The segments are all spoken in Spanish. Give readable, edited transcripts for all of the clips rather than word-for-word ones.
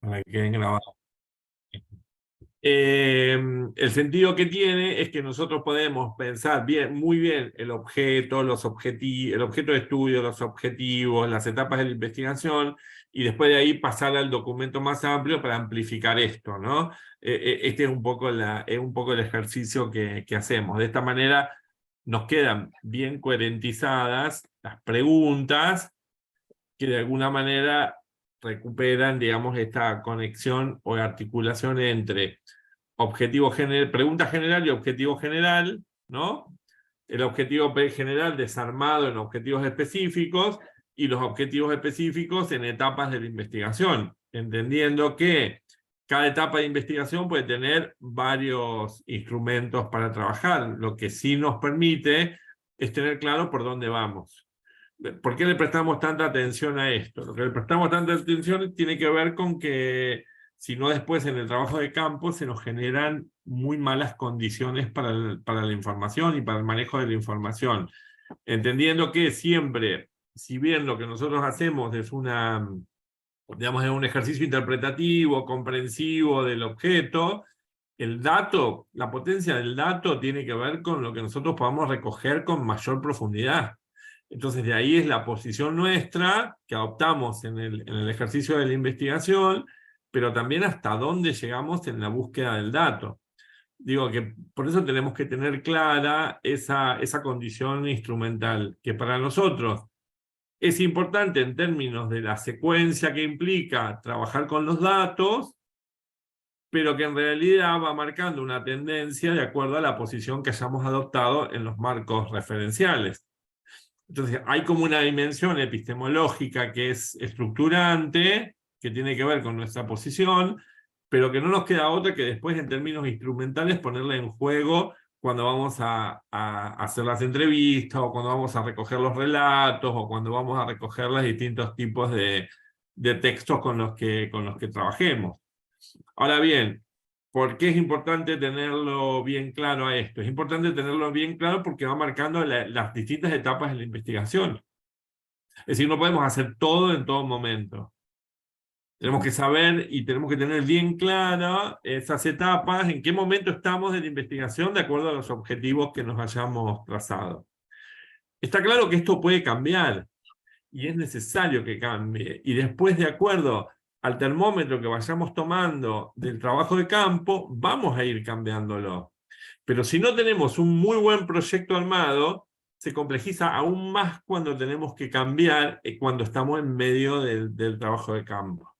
para que queden grabados. El sentido que tiene es que nosotros podemos pensar muy bien el objeto, el objeto de estudio, los objetivos, las etapas de la investigación, y después de ahí pasar al documento más amplio para amplificar esto, ¿no? Este es un poco el ejercicio que hacemos. De esta manera nos quedan bien coherentizadas las preguntas que de alguna manera recuperan, digamos, esta conexión o articulación entre pregunta general y objetivo general, ¿no? El objetivo general desarmado en objetivos específicos y los objetivos específicos en etapas de la investigación, entendiendo que cada etapa de investigación puede tener varios instrumentos para trabajar, lo que sí nos permite es tener claro por dónde vamos. ¿Por qué le prestamos tanta atención a esto? Lo que le prestamos tanta atención tiene que ver con que si no después en el trabajo de campo se nos generan muy malas condiciones para la información y para el manejo de la información. Entendiendo que siempre, si bien lo que nosotros hacemos es digamos, es un ejercicio interpretativo, comprensivo del objeto, el dato, la potencia del dato tiene que ver con lo que nosotros podamos recoger con mayor profundidad. Entonces de ahí es la posición nuestra que adoptamos en el ejercicio de la investigación, pero también hasta dónde llegamos en la búsqueda del dato. Digo que por eso tenemos que tener clara esa condición instrumental, que para nosotros es importante en términos de la secuencia que implica trabajar con los datos, pero que en realidad va marcando una tendencia de acuerdo a la posición que hayamos adoptado en los marcos referenciales. Entonces, hay como una dimensión epistemológica que es estructurante, que tiene que ver con nuestra posición, pero que no nos queda otra que después, en términos instrumentales, ponerla en juego cuando vamos a hacer las entrevistas, o cuando vamos a recoger los relatos, o cuando vamos a recoger los distintos tipos de textos con los que trabajemos. Ahora bien, ¿por qué es importante tenerlo bien claro a esto? Es importante tenerlo bien claro porque va marcando las distintas etapas de la investigación. Es decir, no podemos hacer todo en todo momento. Tenemos que saber y tenemos que tener bien claras esas etapas, en qué momento estamos de la investigación de acuerdo a los objetivos que nos hayamos trazado. Está claro que esto puede cambiar y es necesario que cambie. Y después, de acuerdo al termómetro que vayamos tomando del trabajo de campo, vamos a ir cambiándolo. Pero si no tenemos un muy buen proyecto armado, se complejiza aún más cuando tenemos que cambiar, cuando estamos en medio del trabajo de campo.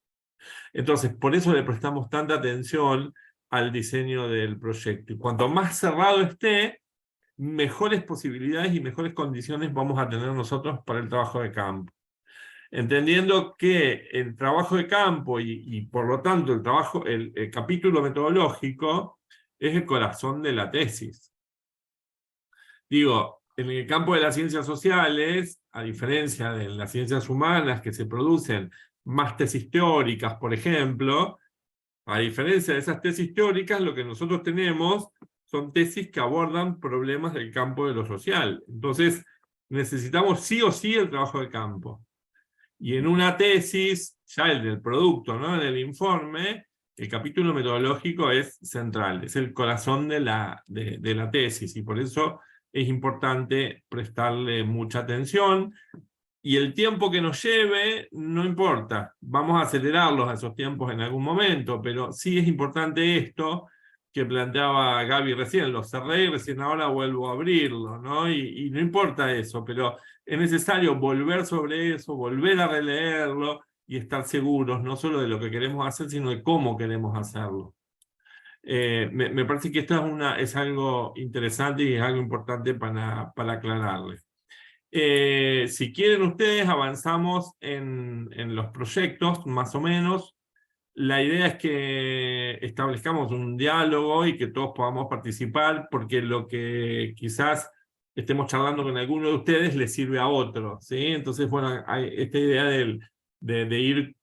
Entonces, por eso le prestamos tanta atención al diseño del proyecto. Y cuanto más cerrado esté, mejores posibilidades y mejores condiciones vamos a tener nosotros para el trabajo de campo. Entendiendo que el trabajo de campo y por lo tanto el capítulo metodológico es el corazón de la tesis. Digo, en el campo de las ciencias sociales, a diferencia de las ciencias humanas que se producen más tesis teóricas, por ejemplo, a diferencia de esas tesis teóricas, lo que nosotros tenemos son tesis que abordan problemas del campo de lo social. Entonces, necesitamos sí o sí el trabajo de campo. Y en una tesis, ya el del producto, ¿no? En el informe, el capítulo metodológico es central, es el corazón de la tesis, y por eso es importante prestarle mucha atención, y el tiempo que nos lleve no importa, vamos a acelerarlos a esos tiempos en algún momento, pero sí es importante esto que planteaba Gaby recién, lo cerré y recién ahora vuelvo a abrirlo, ¿no? Y no importa eso, pero es necesario volver sobre eso, volver a releerlo y estar seguros no solo de lo que queremos hacer, sino de cómo queremos hacerlo. Me parece que esto es algo interesante y es algo importante para aclararles. Si quieren ustedes, avanzamos en los proyectos, más o menos. La idea es que establezcamos un diálogo y que todos podamos participar, porque lo que quizás estemos charlando con alguno de ustedes les sirve a otro, ¿sí? Entonces, bueno, hay esta idea de ir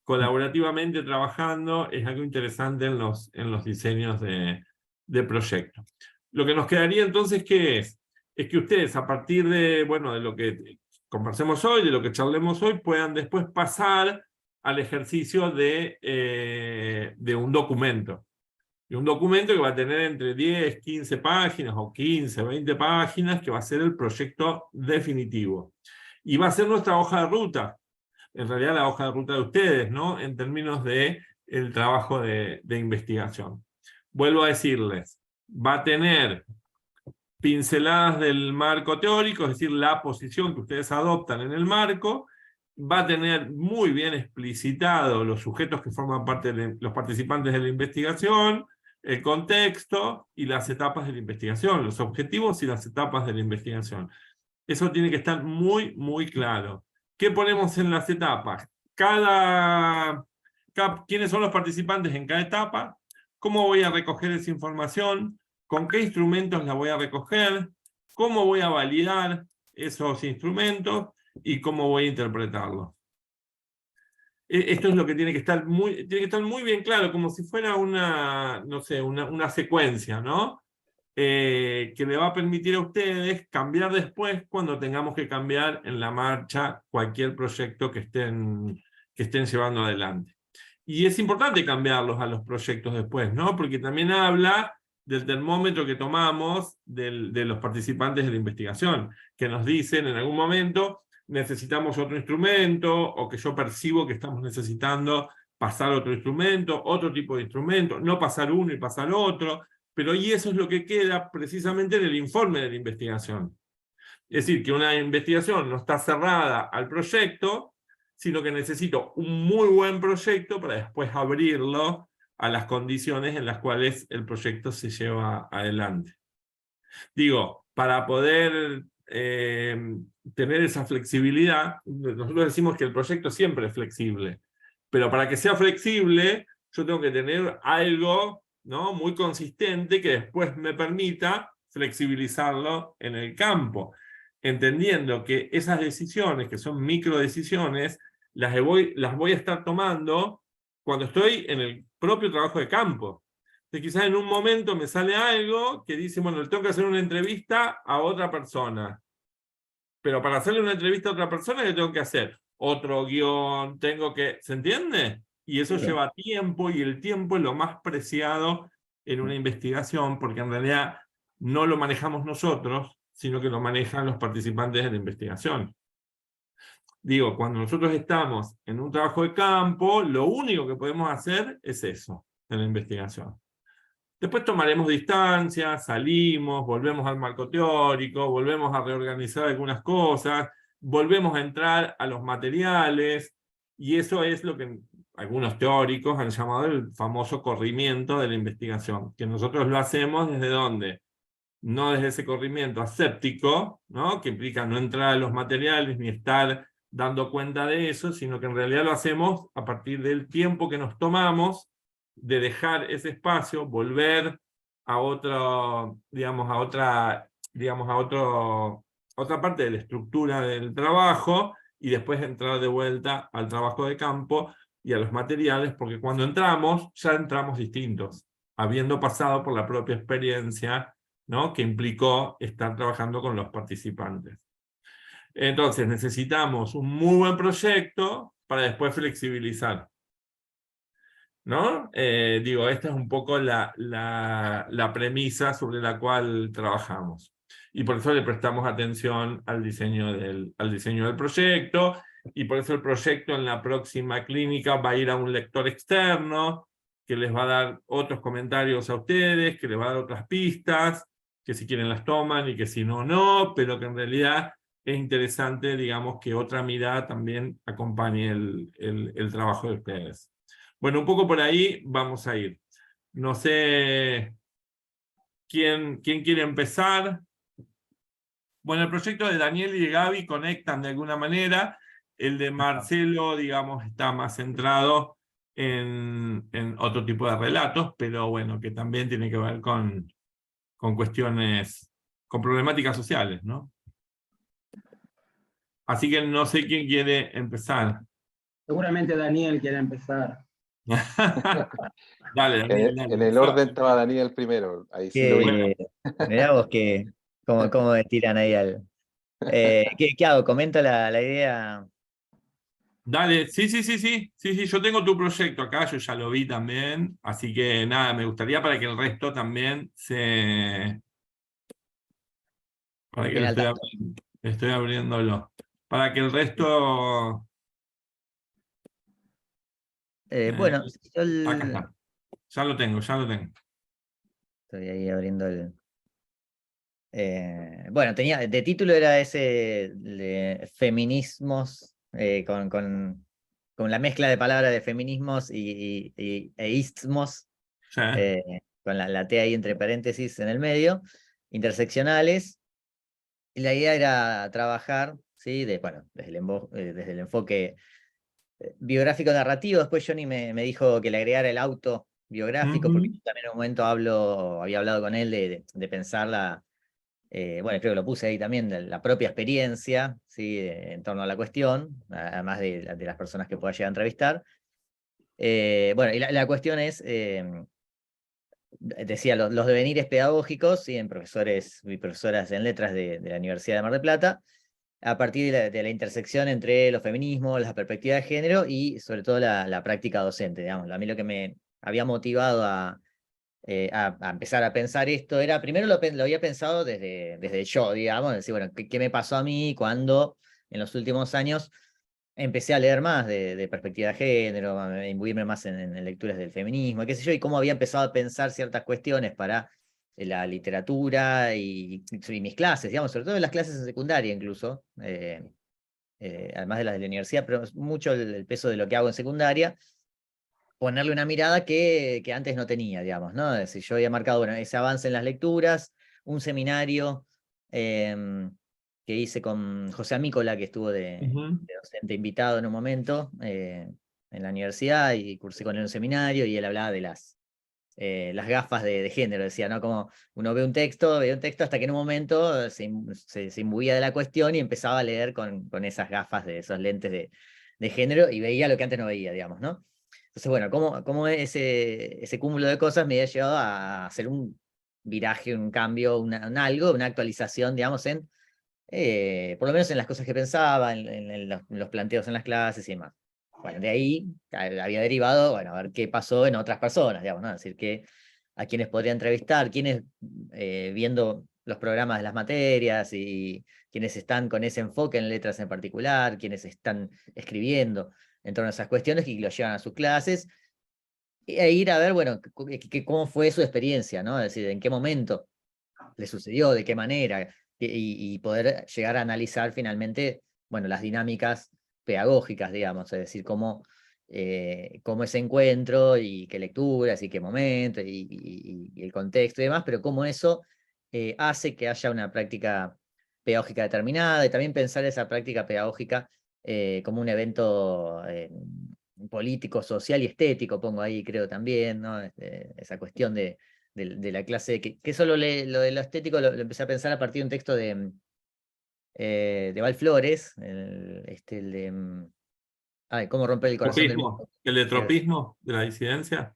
colaborativamente trabajando es algo interesante en los diseños de proyectos. Lo que nos quedaría entonces, ¿qué es? Es que ustedes, a partir de, bueno, de lo que conversemos hoy, de lo que charlemos hoy, puedan después pasar al ejercicio de un documento. Y un documento que va a tener entre 10, 15 páginas o 15, 20 páginas, que va a ser el proyecto definitivo. Y va a ser nuestra hoja de ruta, en realidad la hoja de ruta de ustedes, ¿no? En términos de el trabajo de investigación. Vuelvo a decirles, va a tener pinceladas del marco teórico, es decir, la posición que ustedes adoptan en el marco, va a tener muy bien explicitado los sujetos que forman parte de los participantes de la investigación, el contexto y las etapas de la investigación, los objetivos y las etapas de la investigación. Eso tiene que estar muy, muy claro. ¿Qué ponemos en las etapas? ¿Quiénes son los participantes en cada etapa? ¿Cómo voy a recoger esa información? ¿Con qué instrumentos la voy a recoger? ¿Cómo voy a validar esos instrumentos? ¿Y cómo voy a interpretarlos? Esto es lo que tiene que estar muy bien claro, como si fuera una, no sé, una secuencia, ¿no? Que le va a permitir a ustedes cambiar después cuando tengamos que cambiar en la marcha cualquier proyecto que estén llevando adelante. Y es importante cambiarlos a los proyectos después, ¿no? Porque también habla del termómetro que tomamos de los participantes de la investigación, que nos dicen en algún momento necesitamos otro instrumento, o que yo percibo que estamos necesitando pasar otro instrumento, otro tipo de instrumento, no pasar uno y pasar otro, pero y eso es lo que queda precisamente en el informe de la investigación. Es decir, que una investigación no está cerrada al proyecto, sino que necesito un muy buen proyecto para después abrirlo a las condiciones en las cuales el proyecto se lleva adelante. Digo, para poder tener esa flexibilidad, nosotros decimos que el proyecto siempre es flexible, pero para que sea flexible, yo tengo que tener algo, ¿no?, muy consistente que después me permita flexibilizarlo en el campo, entendiendo que esas decisiones, que son microdecisiones, las voy a estar tomando cuando estoy en el propio trabajo de campo. Entonces, quizás en un momento me sale algo que dice, bueno, le tengo que hacer una entrevista a otra persona. Pero para hacerle una entrevista a otra persona, ¿qué tengo que hacer? Otro guión, ¿se entiende? Y eso lleva tiempo, y el tiempo es lo más preciado en una investigación, porque en realidad no lo manejamos nosotros, sino que lo manejan los participantes de la investigación. Digo, cuando nosotros estamos en un trabajo de campo, lo único que podemos hacer es eso, en la investigación. Después tomaremos distancia, salimos, volvemos al marco teórico, volvemos a reorganizar algunas cosas, volvemos a entrar a los materiales, y eso es lo que algunos teóricos han llamado el famoso corrimiento de la investigación, que nosotros lo hacemos ¿desde dónde? No desde ese corrimiento aséptico, ¿no?, que implica no entrar a los materiales ni estar dando cuenta de eso, sino que en realidad lo hacemos a partir del tiempo que nos tomamos de dejar ese espacio, volver a otro, digamos, otra parte de la estructura del trabajo, y después entrar de vuelta al trabajo de campo y a los materiales, porque cuando entramos, ya entramos distintos, habiendo pasado por la propia experiencia, ¿no?, que implicó estar trabajando con los participantes. Entonces necesitamos un muy buen proyecto para después flexibilizar, ¿no? Digo, esta es un poco la premisa sobre la cual trabajamos. Y por eso le prestamos atención al diseño del proyecto, y por eso el proyecto en la próxima clínica va a ir a un lector externo, que les va a dar otros comentarios a ustedes, que les va a dar otras pistas, que si quieren las toman y que si no, no, pero que en realidad es interesante, digamos, que otra mirada también acompañe el trabajo de ustedes. Bueno, un poco por ahí vamos a ir. No sé quién quiere empezar. Bueno, el proyecto de Daniel y de Gaby conectan de alguna manera. El de Marcelo, digamos, está más centrado en otro tipo de relatos, pero bueno, que también tiene que ver con cuestiones, con problemáticas sociales, ¿no? Así que no sé quién quiere empezar. Seguramente Daniel quiere empezar. Dale, Daniel, dale. En el orden estaba Daniel primero. Ahí sí lo vi. Mirá vos cómo me tiran ahí al... ¿qué hago? ¿Comento la idea? Dale, sí, yo tengo tu proyecto acá, yo ya lo vi también, así que nada, me gustaría para que el resto también para que Estén lo al tanto. estoy abriéndolo, para que el resto, Bueno, yo acá está, ya lo tengo. estoy ahí abriendo el... bueno, tenía, de título era ese de feminismos, con la mezcla de palabras de feminismos e istmos, Sí. con la T ahí entre paréntesis en el medio, interseccionales, y la idea era trabajar, ¿sí? Bueno, desde el enfoque biográfico narrativo. Después Johnny me dijo que le agregara el auto biográfico, porque yo también en un momento había hablado con él de pensar bueno, creo que lo puse ahí también, de la propia experiencia, ¿sí? En torno a la cuestión, además de las personas que pueda llegar a entrevistar. Bueno, y la cuestión es, decía, los devenires pedagógicos, ¿sí? En profesores y profesoras en letras de la Universidad de Mar del Plata, a partir de la intersección entre los feminismos, las perspectivas de género y sobre todo la práctica docente, digamos. A mí lo que me había motivado a empezar a pensar esto era, primero lo había pensado desde yo, digamos, decir, bueno, ¿qué me pasó a mí cuando en los últimos años empecé a leer más de perspectiva de género, a imbuirme más en lecturas del feminismo, qué sé yo, y cómo había empezado a pensar ciertas cuestiones para la literatura y mis clases, digamos, sobre todo en las clases en secundaria incluso, además de las de la universidad, pero mucho el peso de lo que hago en secundaria, ponerle una mirada que antes no tenía, digamos, ¿no? Es decir, yo había marcado, bueno, ese avance en las lecturas, un seminario que hice con José Amícola, que estuvo de docente invitado en un momento en la universidad, y cursé con él un seminario, y él hablaba de las gafas de género, decía, ¿no? Como uno ve un texto hasta que en un momento se imbuía de la cuestión y empezaba a leer con esas gafas, esos lentes de género, y veía lo que antes no veía, digamos, ¿no? Entonces, bueno, cómo ese cúmulo de cosas me había llevado a hacer un viraje, un cambio, una actualización, digamos, por lo menos en las cosas que pensaba, en los planteos en las clases y demás. Bueno, de ahí había derivado, bueno, a ver qué pasó en otras personas, digamos, ¿no? Es decir, a quienes podría entrevistar, quienes viendo los programas de las materias y quienes están con ese enfoque en letras en particular, quienes están escribiendo en torno a esas cuestiones y lo llevan a sus clases, e ir a ver, bueno, cómo fue su experiencia, ¿no? Es decir, en qué momento le sucedió, de qué manera, y poder llegar a analizar finalmente, bueno, las dinámicas pedagógicas, digamos, es decir, cómo ese encuentro y qué lecturas y qué momento y el contexto y demás, pero cómo eso hace que haya una práctica pedagógica determinada, y también pensar esa práctica pedagógica como un evento político, social y estético, pongo ahí, creo también, ¿no? Esa cuestión de la clase, que solo lo de lo estético lo empecé a pensar a partir de un texto de Val Flores, el de cómo romper el corazón del mundo. ¿El de tropismo de la disidencia?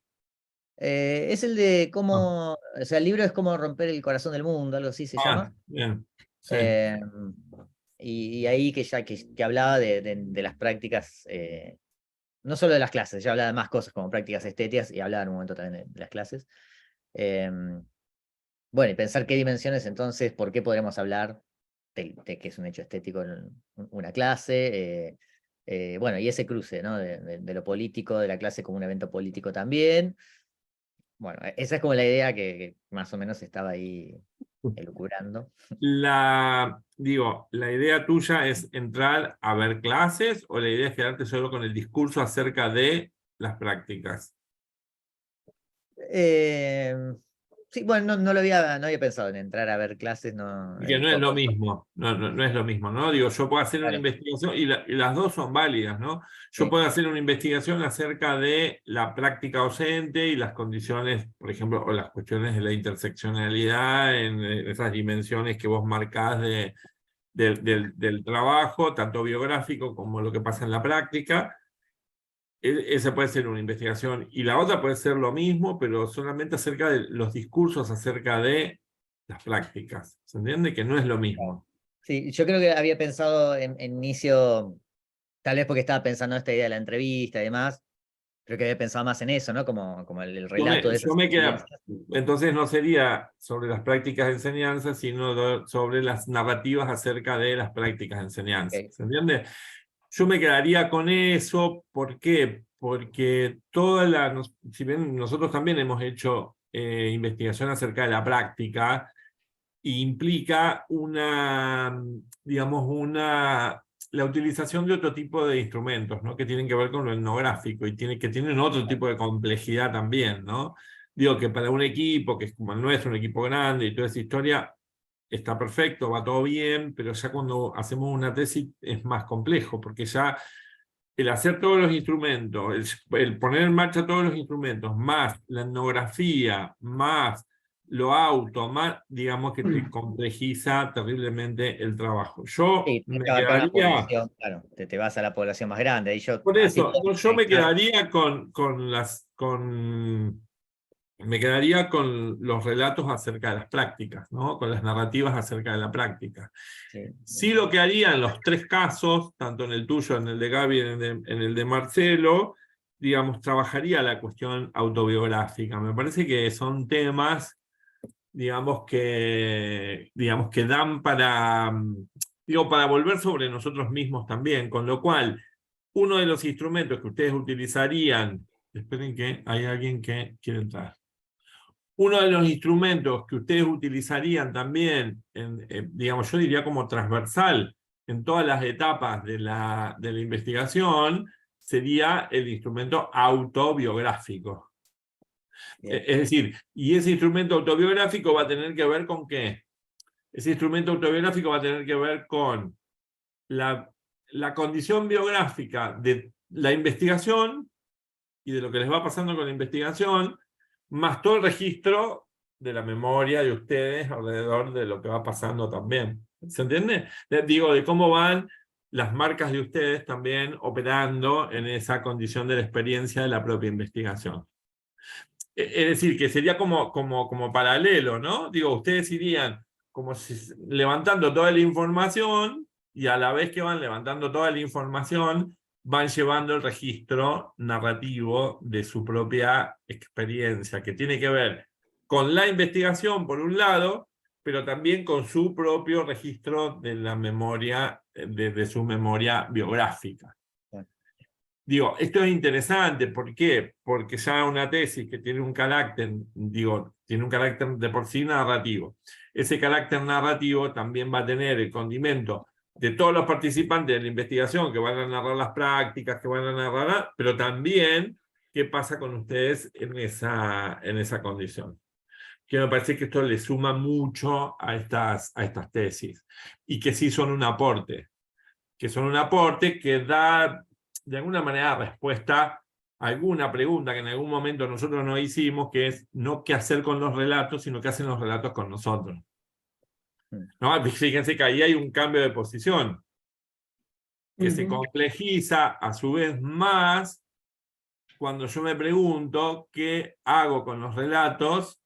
Es el de cómo, o sea, el libro es cómo romper el corazón del mundo, algo así se llama. Bien, sí. Y ahí que hablaba de las prácticas, no solo de las clases, ya hablaba de más cosas como prácticas estéticas, y hablaba en un momento también de las clases. Bueno, y pensar qué dimensiones entonces, por qué podremos hablar de que es un hecho estético en una clase, bueno, y ese cruce, ¿no? De lo político, de la clase como un evento político también. Bueno, esa es como la idea que más o menos estaba ahí elucubrando. La idea tuya es entrar a ver clases, o la idea es quedarte solo con el discurso acerca de las prácticas. Sí, bueno, no había pensado en entrar a ver clases, no. Y que no es lo mismo, no es lo mismo, ¿no? Digo, yo puedo hacer una Claro. investigación, y las dos son válidas, ¿no? Yo Sí. puedo hacer una investigación acerca de la práctica docente y las condiciones, por ejemplo, o las cuestiones de la interseccionalidad en esas dimensiones que vos marcás del trabajo, tanto biográfico como lo que pasa en la práctica. Esa puede ser una investigación, y la otra puede ser lo mismo, pero solamente acerca de los discursos acerca de las prácticas. ¿Se entiende? Que no es lo mismo. Sí, yo creo que había pensado en inicio Tal vez porque estaba pensando en esta idea de la entrevista y demás, creo que había pensado más en eso, ¿no? Como el relato de esas Yo me queda, experiencias. entonces no sería sobre las prácticas de enseñanza, sino sobre las narrativas acerca de las prácticas de enseñanza. Ok. ¿Se entiende? Yo me quedaría con eso. ¿Por qué? Porque si bien nosotros también hemos hecho investigación acerca de la práctica, implica digamos, la utilización de otro tipo de instrumentos, ¿no? Que tienen que ver con lo etnográfico y que tienen otro tipo de complejidad también, ¿no? Digo que para un equipo que es como el nuestro, un equipo grande y toda esa historia, está perfecto, va todo bien, pero ya cuando hacemos una tesis es más complejo, porque ya el hacer todos los instrumentos, el poner en marcha todos los instrumentos, más la etnografía, más lo auto, más, digamos que te complejiza terriblemente el trabajo. Yo Sí, tiene me que abarcar una quedaría, población, claro, te vas a la población más grande. Y yo, por así eso, puedo no, yo me conectar. quedaría me quedaría con los relatos acerca de las prácticas, ¿no? Con las narrativas acerca de la práctica. Sí, Sí, lo que haría en los tres casos, tanto en el tuyo, en el de Gaby, en el de Marcelo, digamos, trabajaría la cuestión autobiográfica. Me parece que son temas, digamos que dan para volver sobre nosotros mismos también, con lo cual, uno de los instrumentos que ustedes utilizarían, esperen que hay alguien que quiere entrar. Uno de los instrumentos que ustedes utilizarían también, digamos, yo diría como transversal en todas las etapas de la investigación, sería el instrumento autobiográfico. bien. Es decir, y ese instrumento autobiográfico va a tener que ver con ¿qué? Ese instrumento autobiográfico va a tener que ver con la condición biográfica de la investigación y de lo que les va pasando con la investigación, más todo el registro de la memoria de ustedes alrededor de lo que va pasando también. ¿Se entiende? Digo, de cómo van las marcas de ustedes también operando en esa condición de la experiencia de la propia investigación. Es decir, que sería como paralelo, ¿no? Digo, ustedes irían como levantando toda la información y a la vez que van levantando toda la información, van llevando el registro narrativo de su propia experiencia, que tiene que ver con la investigación, por un lado, pero también con su propio registro de la memoria, de su memoria biográfica. Digo, esto es interesante, ¿por qué? Porque ya una tesis que tiene un carácter, tiene un carácter de por sí narrativo. Ese carácter narrativo también va a tener el condimento de todos los participantes de la investigación que van a narrar las prácticas, que van a narrar, pero también qué pasa con ustedes en esa condición. Que me parece que esto le suma mucho a estas tesis y que sí son un aporte, que da de alguna manera respuesta a alguna pregunta que en algún momento nosotros nos hicimos, que es no qué hacer con los relatos, sino qué hacen los relatos con nosotros. ¿No? Fíjense que ahí hay un cambio de posición, que se complejiza a su vez más cuando yo me pregunto qué hago con los relatos,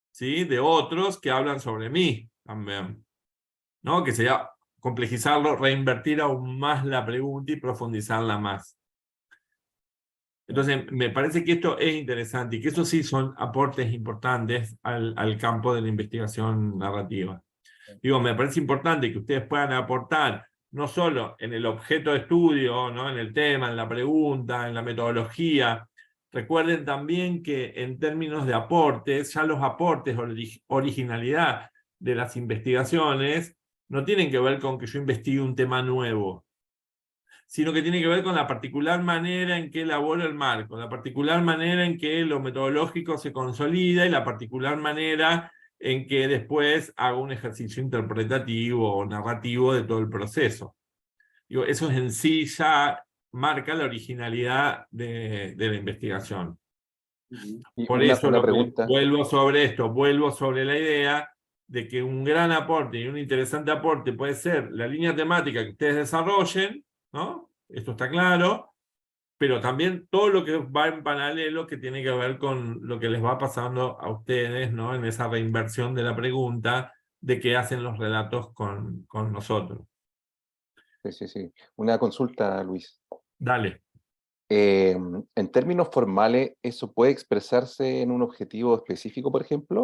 ¿sí?, de otros que hablan sobre mí también, ¿no? Que sería complejizarlo, reinvertir aún más la pregunta y profundizarla más. Entonces, me parece que esto es interesante y que eso sí son aportes importantes al campo de la investigación narrativa. Digo, me parece importante que ustedes puedan aportar no solo en el objeto de estudio, ¿no?, en el tema, en la pregunta, en la metodología. Recuerden también que en términos de aportes, ya los aportes o originalidad de las investigaciones no tienen que ver con que yo investigue un tema nuevo, sino que tiene que ver con la particular manera en que elaboro el marco, la particular manera en que lo metodológico se consolida y la particular manera en que después hago un ejercicio interpretativo o narrativo de todo el proceso. Digo, eso en sí ya marca la originalidad de la investigación. Y Por eso una pregunta. vuelvo sobre la idea de que un gran aporte y un interesante aporte puede ser la línea temática que ustedes desarrollen, ¿no? Esto está claro, pero también todo lo que va en paralelo que tiene que ver con lo que les va pasando a ustedes, ¿no?, en esa reinversión de la pregunta de qué hacen los relatos con nosotros. Sí. Una consulta, Luis. Dale. En términos formales, ¿eso puede expresarse en un objetivo específico, por ejemplo?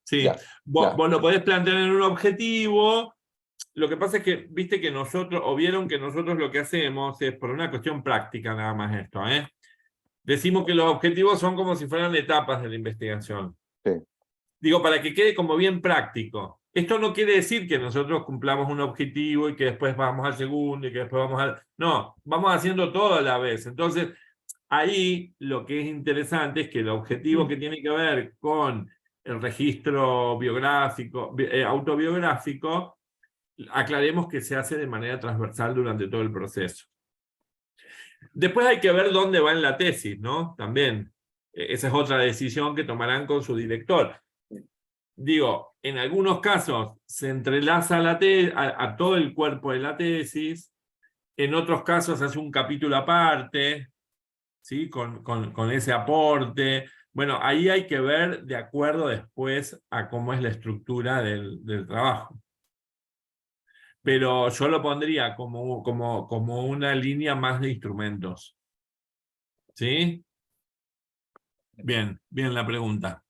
Sí. Ya, Vos lo podés plantear en un objetivo. Lo que pasa es que, viste que nosotros, o vieron que nosotros lo que hacemos es por una cuestión práctica nada más esto, Decimos que los objetivos son como si fueran etapas de la investigación. Sí. Digo, para que quede como bien práctico. Esto no quiere decir que nosotros cumplamos un objetivo y que después vamos al segundo y que después vamos al... No, vamos haciendo todo a la vez. Entonces, ahí lo que es interesante es que el objetivo que tiene que ver con el registro biográfico, autobiográfico, aclaremos que se hace de manera transversal durante todo el proceso. Después hay que ver dónde va en la tesis, ¿no? También. Esa es otra decisión que tomarán con su director. Digo, en algunos casos se entrelaza a todo el cuerpo de la tesis, en otros casos se hace un capítulo aparte, ¿sí? Con ese aporte. Bueno, ahí hay que ver de acuerdo después a cómo es la estructura del trabajo. Pero yo lo pondría como una línea más de instrumentos. ¿Sí? Bien la pregunta.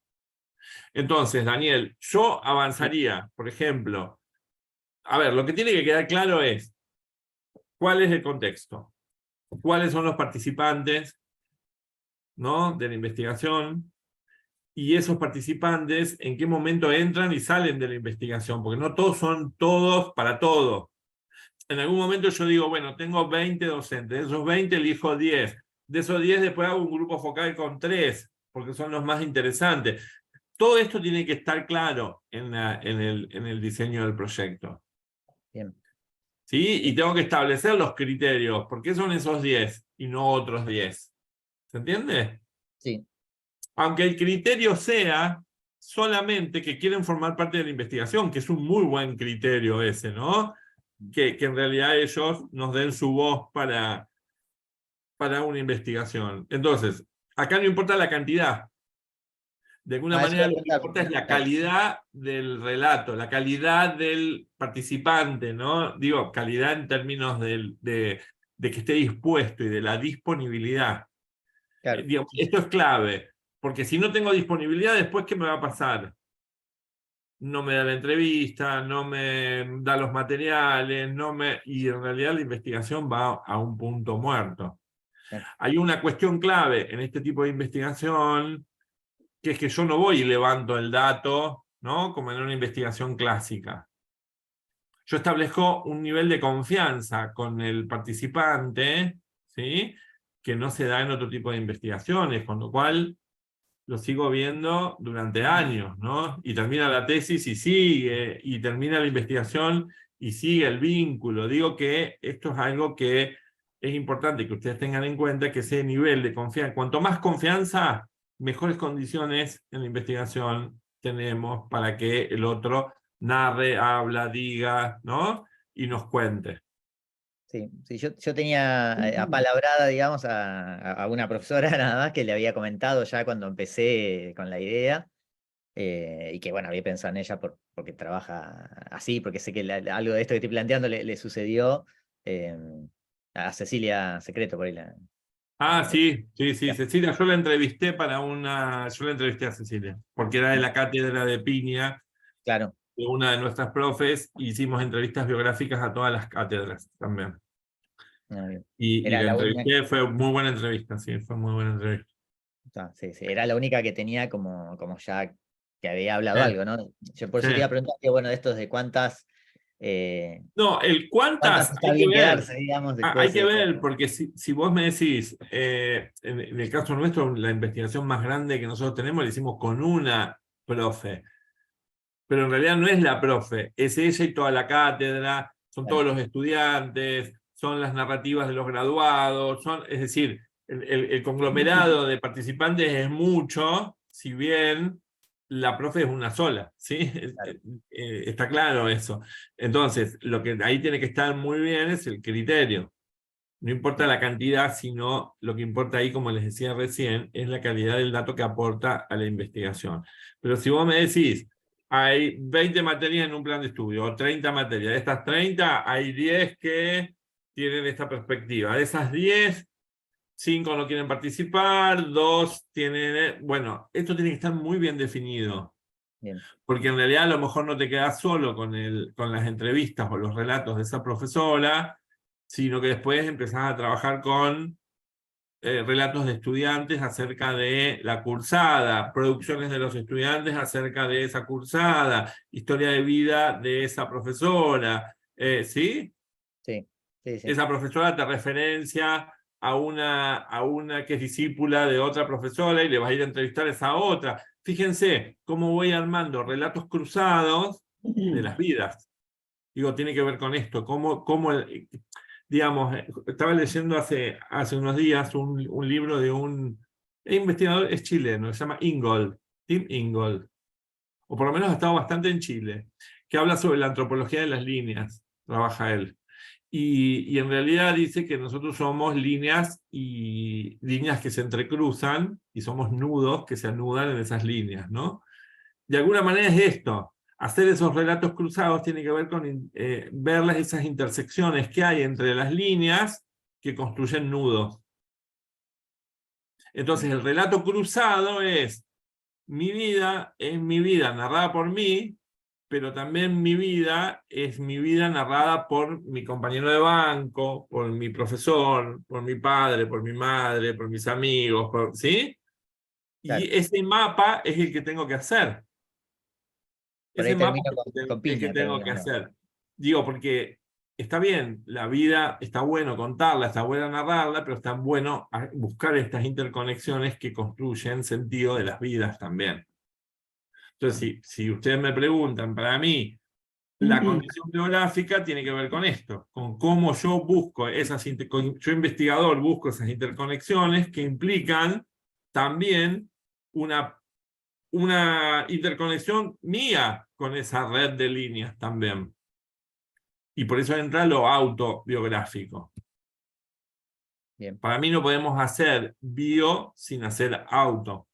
Entonces, Daniel, yo avanzaría, por ejemplo, a ver, lo que tiene que quedar claro es cuál es el contexto, cuáles son los participantes, ¿no?, de la investigación, y esos participantes en qué momento entran y salen de la investigación, porque no todos son todos para todo. En algún momento yo digo, bueno, tengo 20 docentes, de esos 20 elijo 10, de esos 10 después hago un grupo focal con 3, porque son los más interesantes. Todo esto tiene que estar claro en el diseño del proyecto. Bien. ¿Sí? Y tengo que establecer los criterios. ¿Por qué son esos 10 y no otros 10? ¿Se entiende? Sí. Aunque el criterio sea solamente que quieren formar parte de la investigación, que es un muy buen criterio ese, ¿no? Que en realidad ellos nos den su voz para una investigación. Entonces, acá no importa la cantidad. De alguna manera lo que importa es la calidad del relato, la calidad del participante, ¿no? Digo, calidad en términos de que esté dispuesto y de la disponibilidad. Claro. Digamos, esto es clave, porque si no tengo disponibilidad, después, ¿qué me va a pasar? No me da la entrevista, no me da los materiales, y en realidad la investigación va a un punto muerto. Hay una cuestión clave en este tipo de investigación, que es que yo no voy y levanto el dato, ¿no?, como en una investigación clásica. Yo establezco un nivel de confianza con el participante, ¿sí?, que no se da en otro tipo de investigaciones, con lo cual lo sigo viendo durante años, ¿no? Y termina la tesis y sigue, y termina la investigación y sigue el vínculo. Digo que esto es algo que es importante que ustedes tengan en cuenta, que ese nivel de confianza, cuanto más confianza, mejores condiciones en la investigación tenemos para que el otro narre, habla, diga, ¿no?, y nos cuente. Sí, yo tenía apalabrada, digamos, a una profesora nada más que le había comentado ya cuando empecé con la idea, y que bueno, había pensado en ella porque trabaja así, porque sé que algo de esto que estoy planteando le sucedió a Cecilia Secreto, por ahí Sí, Cecilia, yo la entrevisté a Cecilia, porque era de la cátedra de Piña, claro. de una de nuestras profes, hicimos entrevistas biográficas a todas las cátedras también. Y Era la la entrevisté, fue muy buena entrevista, sí, fue muy buena entrevista. Sí, era la única que tenía como ya que había hablado algo, ¿no? Yo por eso te iba a preguntar que, bueno, de estos de cuántas... No, el cuántas está hay que bien ver. quedarse, digamos, después. Hay que ver, porque si vos me decís, en el caso nuestro, la investigación más grande que nosotros tenemos la hicimos con una profe. Pero en realidad no es la profe, es ella y toda la cátedra, son todos los estudiantes, son las narrativas de los graduados, es decir, el conglomerado de participantes es mucho, si bien la profe es una sola, ¿sí? Claro. Está claro eso. Entonces, lo que ahí tiene que estar muy bien es el criterio. No importa la cantidad, sino lo que importa ahí, como les decía recién, es la calidad del dato que aporta a la investigación. Pero si vos me decís, hay 20 materias en un plan de estudio, o 30 materias, de estas 30 hay 10 que tienen esta perspectiva. De esas 10, 5 no quieren participar, 2 tienen... Bueno, esto tiene que estar muy bien definido. Bien. Porque en realidad a lo mejor no te quedas solo con las entrevistas o los relatos de esa profesora, sino que después empezás a trabajar con relatos de estudiantes acerca de la cursada, producciones de los estudiantes acerca de esa cursada, historia de vida de esa profesora, ¿sí? Sí, sí, sí. Esa profesora te referencia a una que es discípula de otra profesora y le vas a ir a entrevistar a esa otra. Fíjense cómo voy armando relatos cruzados de las vidas. Digo, tiene que ver con esto, digamos, estaba leyendo hace unos días un libro de un investigador, es chileno, se llama Ingold, Tim Ingold, o por lo menos ha estado bastante en Chile, que habla sobre la antropología de las líneas, trabaja él. Y en realidad dice que nosotros somos líneas que se entrecruzan y somos nudos que se anudan en esas líneas, ¿no? De alguna manera es esto. Hacer esos relatos cruzados tiene que ver con ver esas intersecciones que hay entre las líneas que construyen nudos. Entonces el relato cruzado es mi vida narrada por mí, pero también mi vida es mi vida narrada por mi compañero de banco, por mi profesor, por mi padre, por mi madre, por mis amigos, ¿sí? Claro. Y ese mapa es el que tengo que hacer. Por Ese ahí mapa termino es con el que piña, tengo que termino, ¿no? hacer. Digo, porque está bien, la vida está bueno contarla, está bueno narrarla, pero está bueno buscar estas interconexiones que construyen sentido de las vidas también. Entonces, si ustedes me preguntan, para mí, la condición biográfica tiene que ver con esto, con cómo yo busco yo investigador busco esas interconexiones que implican también una interconexión mía con esa red de líneas también. Y por eso entra lo autobiográfico. Bien. Para mí no podemos hacer bio sin hacer auto.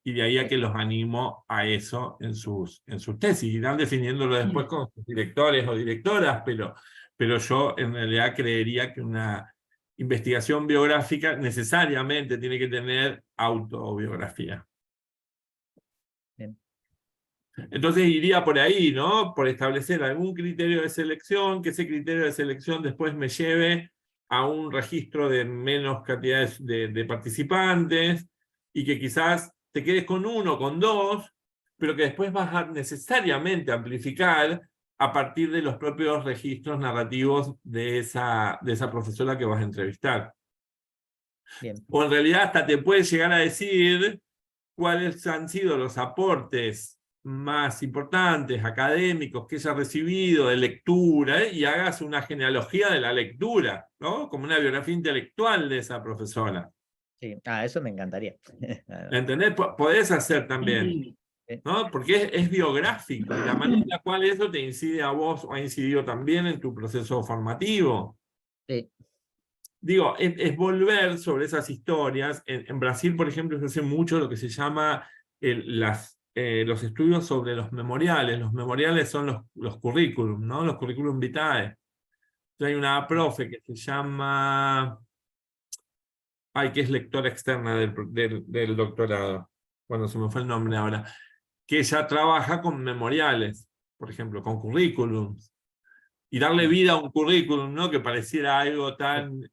Y de ahí a que los animo a eso en sus tesis. Irán definiéndolo después con sus directores o directoras, pero yo en realidad creería que una investigación biográfica necesariamente tiene que tener autobiografía. Bien. Entonces iría por ahí, ¿no? Por establecer algún criterio de selección, que ese criterio de selección después me lleve a un registro de menos cantidades de participantes y que quizás te quedes con 1, con 2, pero que después vas a necesariamente amplificar a partir de los propios registros narrativos de esa profesora que vas a entrevistar. Bien. O en realidad hasta te puedes llegar a decir cuáles han sido los aportes más importantes, académicos, que ella ha recibido de lectura, y hagas una genealogía de la lectura, ¿no? Como una biografía intelectual de esa profesora. Sí. Ah, eso me encantaría. ¿Entendés? Podés hacer también, ¿no? Porque es biográfico, y la manera en la cual eso te incide a vos o ha incidido también en tu proceso formativo. Sí. Digo, es volver sobre esas historias. En Brasil, por ejemplo, se hace mucho lo que se llama los estudios sobre los memoriales. Los memoriales son los currículum, ¿no? Los currículum vitae. Entonces hay una profe que se llama... que es lectora externa del doctorado. Bueno, se me fue el nombre ahora. Que ella trabaja con memoriales, por ejemplo, con currículums. Y darle vida a un currículum, ¿no? Que pareciera algo tan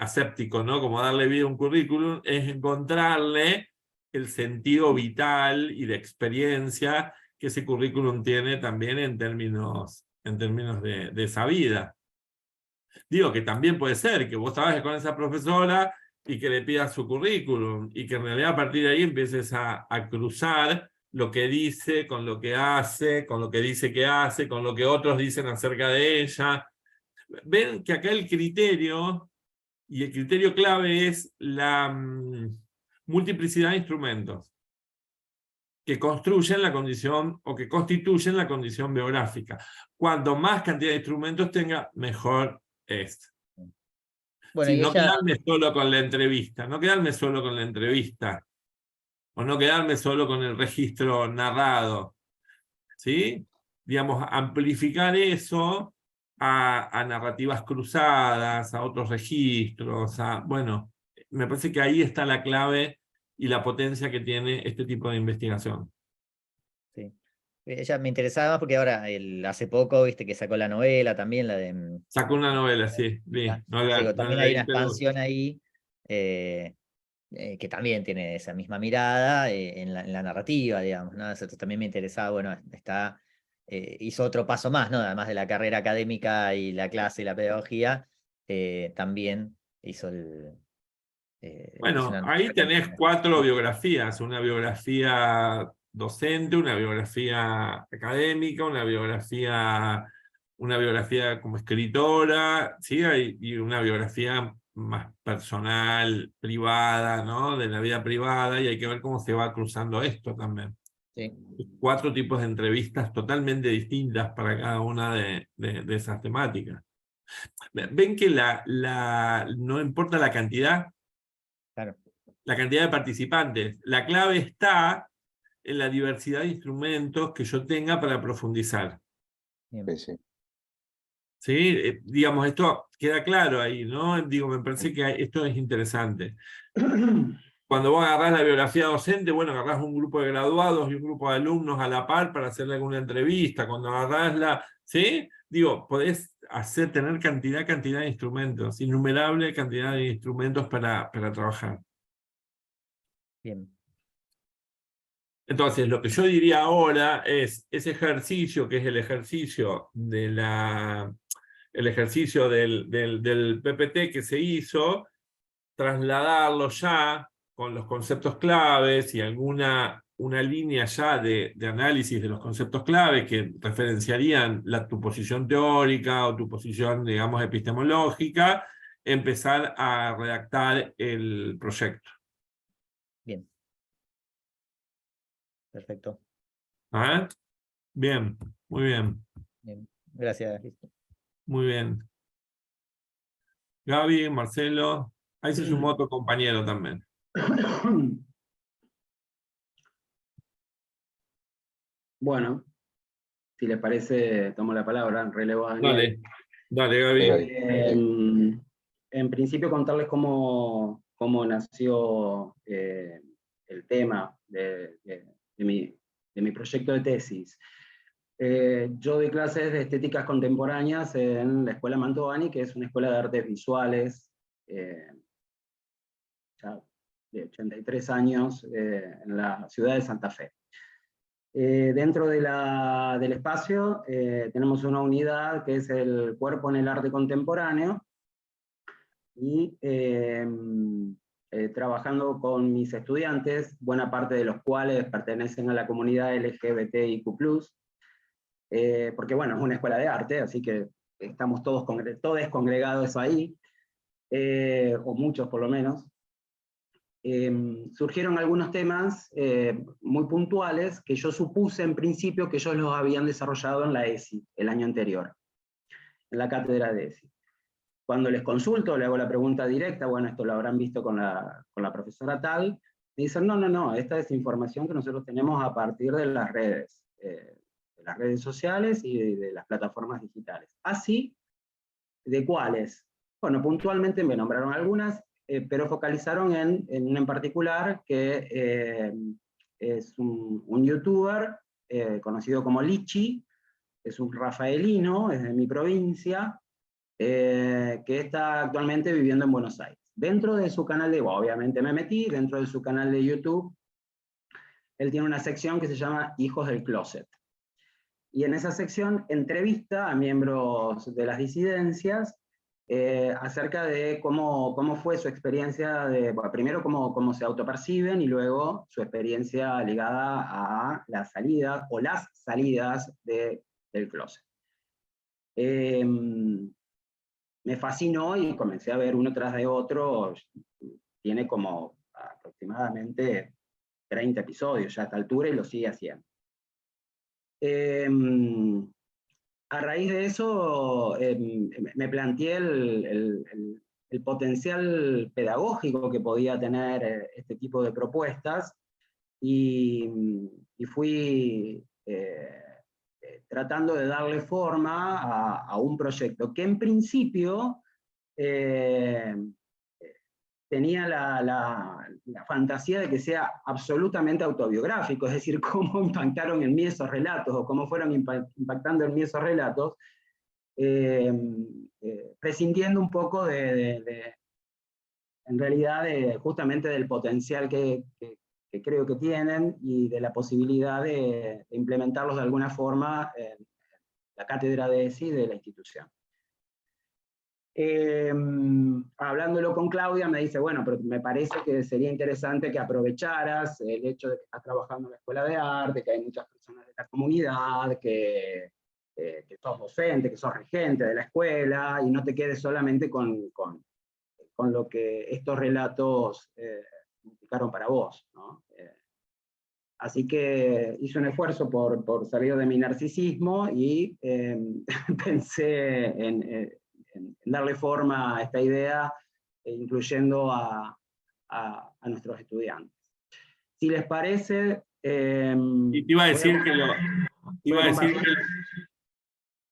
aséptico, ¿no? Como darle vida a un currículum, es encontrarle el sentido vital y de experiencia que ese currículum tiene también en términos de esa vida. Digo que también puede ser que vos trabajes con esa profesora y que le pidas su currículum, y que en realidad a partir de ahí empieces a cruzar lo que dice, con lo que hace, con lo que dice que hace, con lo que otros dicen acerca de ella. Ven que acá el criterio, y el criterio clave es la multiplicidad de instrumentos que construyen la condición o que constituyen la condición biográfica. Cuanto más cantidad de instrumentos tenga, mejor es. Bueno, Sí, y no ella, quedarme solo con la entrevista, no quedarme solo con la entrevista, o no quedarme solo con el registro narrado, ¿sí? Digamos, amplificar eso a narrativas cruzadas, a otros registros, bueno, me parece que ahí está la clave y la potencia que tiene este tipo de investigación. Sí. Ella me interesaba más porque ahora, hace poco, viste que sacó la novela también, la de... Sacó una novela, sí, vi. No Sí, la, no también la hay leí, una pero expansión ahí, que también tiene esa misma mirada en la narrativa, digamos, ¿no? Eso también me interesaba, bueno, hizo otro paso más, ¿no? Además de la carrera académica y la clase y la pedagogía, también hizo hizo bueno, una ahí novela tenés con- 4 biografías, una biografía docente, una biografía académica, una biografía como escritora, ¿sí? Y una biografía más personal, privada, ¿no? De la vida privada, y hay que ver cómo se va cruzando esto también. Sí, 4 tipos de entrevistas totalmente distintas para cada una de esas temáticas. Ven que no importa claro, la cantidad de participantes, la clave está en la diversidad de instrumentos que yo tenga para profundizar. bien. Sí, sí. ¿Sí? Digamos, esto queda claro ahí, ¿no? Digo, me parece que esto es interesante. Cuando vos agarrás la biografía docente, bueno, agarrás un grupo de graduados y un grupo de alumnos a la par para hacerle alguna entrevista. Cuando agarrás ¿sí? Digo, podés tener cantidad de instrumentos, innumerable cantidad de instrumentos para trabajar. Bien. Entonces, lo que yo diría ahora es ese ejercicio, que es el ejercicio del PPT que se hizo, trasladarlo ya con los conceptos claves y una línea ya de análisis de los conceptos clave que referenciarían tu posición teórica o tu posición, digamos, epistemológica, empezar a redactar el proyecto. Bien, perfecto. ¿Ah? Bien, muy bien, Bien. Gracias, Liz. muy bien. Gaby, Marcelo, ahí se sumó otro compañero también. Bueno, si les parece, tomo la palabra, relevo a Daniel. Dale, Gaby. Gaby. En principio contarles cómo nació el tema de mi proyecto de tesis. Yo doy clases de estéticas contemporáneas en la Escuela Mantovani, que es una escuela de artes visuales, ya de 83 años, en la ciudad de Santa Fe. Dentro del espacio tenemos una unidad que es el cuerpo en el arte contemporáneo, y trabajando con mis estudiantes, buena parte de los cuales pertenecen a la comunidad LGBTIQ+, porque bueno, es una escuela de arte, así que estamos todos congregados ahí, o muchos por lo menos. Surgieron algunos temas muy puntuales que yo supuse en principio que ellos los habían desarrollado en la ESI el año anterior, en la cátedra de ESI. Cuando les consulto, le hago la pregunta directa, bueno, esto lo habrán visto con la profesora tal, me dicen, no, esta es información que nosotros tenemos a partir de las redes sociales y de las plataformas digitales. Así, ¿de cuáles? Bueno, puntualmente me nombraron algunas, pero focalizaron en una en particular que es un youtuber conocido como Lichi, es un rafaelino, es de mi provincia, que está actualmente viviendo en Buenos Aires. Dentro de su canal obviamente me metí, dentro de su canal de YouTube, él tiene una sección que se llama Hijos del Closet. Y en esa sección entrevista a miembros de las disidencias acerca de cómo fue su experiencia, bueno, primero cómo se autoperciben y luego su experiencia ligada a las salidas o las salidas del closet. Me fascinó y comencé a ver uno tras de otro. Tiene como aproximadamente 30 episodios ya a esta altura y lo sigue haciendo. A raíz de eso me planteé el potencial pedagógico que podía tener este tipo de propuestas y fui tratando de darle forma a un proyecto que en principio tenía la fantasía de que sea absolutamente autobiográfico, es decir, cómo impactaron en mí esos relatos, o cómo fueron impactando en mí esos relatos, prescindiendo un poco en realidad, justamente del potencial que creo que tienen, y de la posibilidad de implementarlos de alguna forma en la cátedra de ESI de la institución. Hablándolo con Claudia, me dice, bueno, pero me parece que sería interesante que aprovecharas el hecho de que estás trabajando en la escuela de arte, que hay muchas personas de la comunidad, que sos docente, que sos regente de la escuela, y no te quedes solamente con lo que estos relatos significaron para vos, ¿no? Así que hice un esfuerzo por salir de mi narcisismo y pensé en darle forma a esta idea, incluyendo a nuestros estudiantes. Si les parece... y te iba a decir que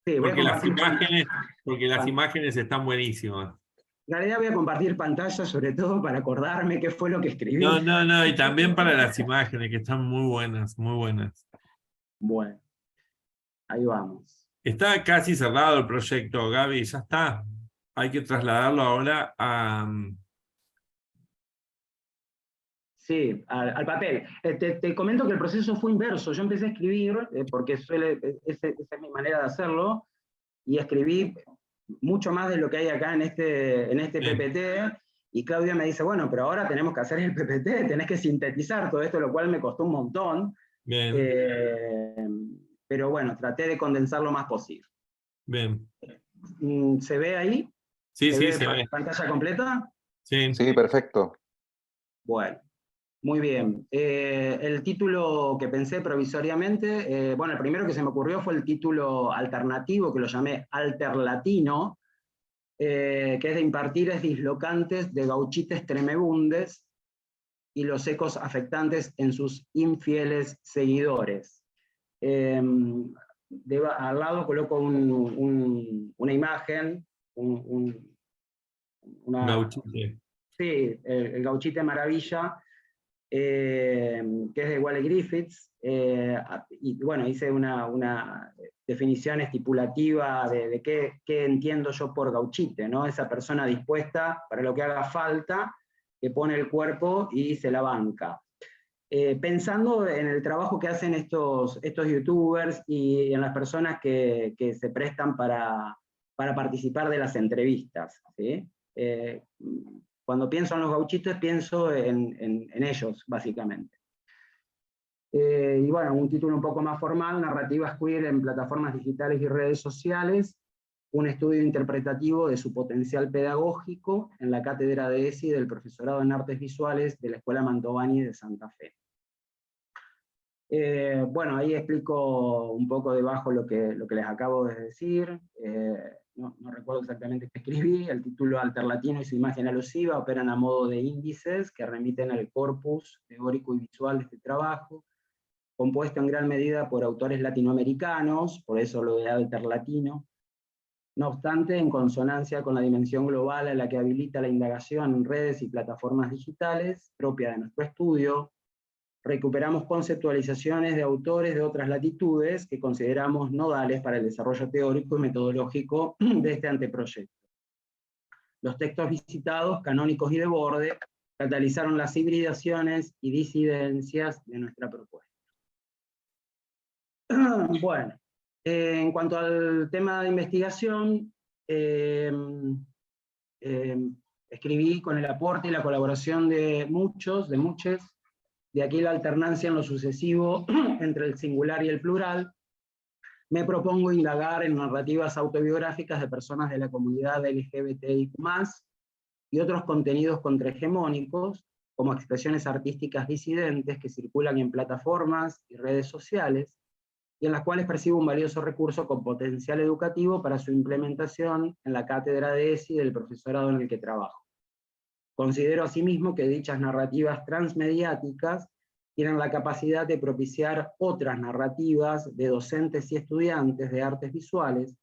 Sí, porque las imágenes están buenísimas. En realidad voy a compartir pantalla, sobre todo para acordarme qué fue lo que escribí. No, y también para las imágenes, que están muy buenas, muy buenas. Bueno, ahí vamos. Está casi cerrado el proyecto, Gaby, ya está. Hay que trasladarlo ahora a... Sí, al papel. Te comento que el proceso fue inverso. Yo empecé a escribir, porque esa es mi manera de hacerlo, y escribí mucho más de lo que hay acá en este PPT, y Claudia me dice, bueno, pero ahora tenemos que hacer el PPT, tenés que sintetizar todo esto, lo cual me costó un montón. Bien. Pero bueno, traté de condensar lo más posible. Bien. ¿Se ve ahí? Sí, se ve. ¿Pantalla completa? Sí. Sí, perfecto. Bueno, muy bien. El título que pensé provisoriamente, bueno, el primero que se me ocurrió fue el título alternativo, que lo llamé Alterlatino, que es de impartires dislocantes de gauchites tremebundes y los ecos afectantes en sus infieles seguidores. Al lado coloco una imagen, Gauchite. Sí, el Gauchite Maravilla, que es de Wally Griffiths, y bueno, hice una definición estipulativa de qué entiendo yo por gauchite, ¿no? Esa persona dispuesta para lo que haga falta, que pone el cuerpo y se la banca. Pensando en el trabajo que hacen estos youtubers y en las personas que se prestan para participar de las entrevistas, ¿sí? Cuando pienso en los gauchitos, pienso en ellos, básicamente. Y bueno, un título un poco más formal, Narrativas queer en plataformas digitales y redes sociales, un estudio interpretativo de su potencial pedagógico en la cátedra de ESI del Profesorado en Artes Visuales de la Escuela Mantovani de Santa Fe. Bueno, ahí explico un poco debajo lo que les acabo de decir. No recuerdo exactamente qué escribí. El título Alterlatino y su imagen alusiva operan a modo de índices que remiten al corpus teórico y visual de este trabajo, compuesto en gran medida por autores latinoamericanos, por eso lo de Alterlatino. No obstante, en consonancia con la dimensión global a la que habilita la indagación en redes y plataformas digitales, propia de nuestro estudio, recuperamos conceptualizaciones de autores de otras latitudes que consideramos nodales para el desarrollo teórico y metodológico de este anteproyecto. Los textos visitados, canónicos y de borde, catalizaron las hibridaciones y disidencias de nuestra propuesta. Bueno, en cuanto al tema de investigación, escribí con el aporte y la colaboración de muchos, de aquí la alternancia en lo sucesivo entre el singular y el plural. Me propongo indagar en narrativas autobiográficas de personas de la comunidad LGBTIQ+, y otros contenidos contrahegemónicos, como expresiones artísticas disidentes que circulan en plataformas y redes sociales, y en las cuales percibo un valioso recurso con potencial educativo para su implementación en la cátedra de ESI del profesorado en el que trabajo. Considero asimismo que dichas narrativas transmediáticas tienen la capacidad de propiciar otras narrativas de docentes y estudiantes de artes visuales,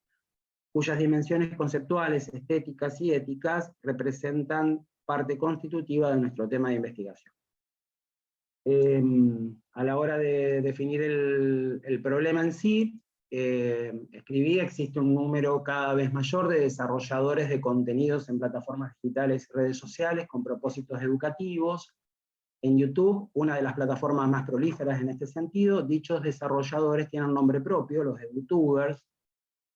cuyas dimensiones conceptuales, estéticas y éticas representan parte constitutiva de nuestro tema de investigación. A la hora de definir el problema en sí, escribí, existe un número cada vez mayor de desarrolladores de contenidos en plataformas digitales y redes sociales con propósitos educativos. En YouTube, una de las plataformas más prolíferas en este sentido, dichos desarrolladores tienen un nombre propio, los de YouTubers.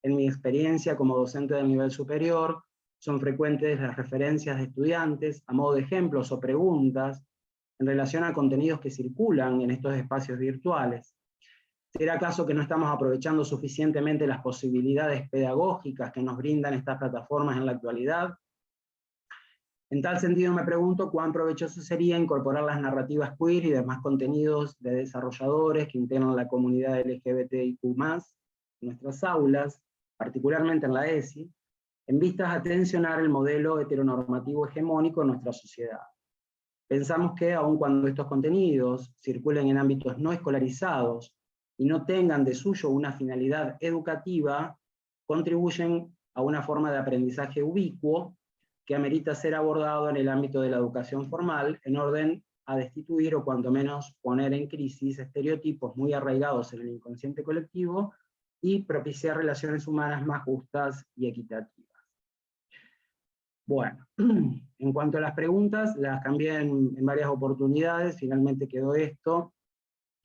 En mi experiencia como docente del nivel superior, son frecuentes las referencias de estudiantes a modo de ejemplos o preguntas en relación a contenidos que circulan en estos espacios virtuales. ¿Será acaso que no estamos aprovechando suficientemente las posibilidades pedagógicas que nos brindan estas plataformas en la actualidad? En tal sentido me pregunto cuán provechoso sería incorporar las narrativas queer y demás contenidos de desarrolladores que integran la comunidad LGBTIQ+, en nuestras aulas, particularmente en la ESI, en vistas a tensionar el modelo heteronormativo hegemónico en nuestra sociedad. Pensamos que aun cuando estos contenidos circulen en ámbitos no escolarizados y no tengan de suyo una finalidad educativa, contribuyen a una forma de aprendizaje ubicuo que amerita ser abordado en el ámbito de la educación formal, en orden a destituir o cuanto menos poner en crisis estereotipos muy arraigados en el inconsciente colectivo y propiciar relaciones humanas más justas y equitativas. Bueno, en cuanto a las preguntas, las cambié en varias oportunidades, finalmente quedó esto.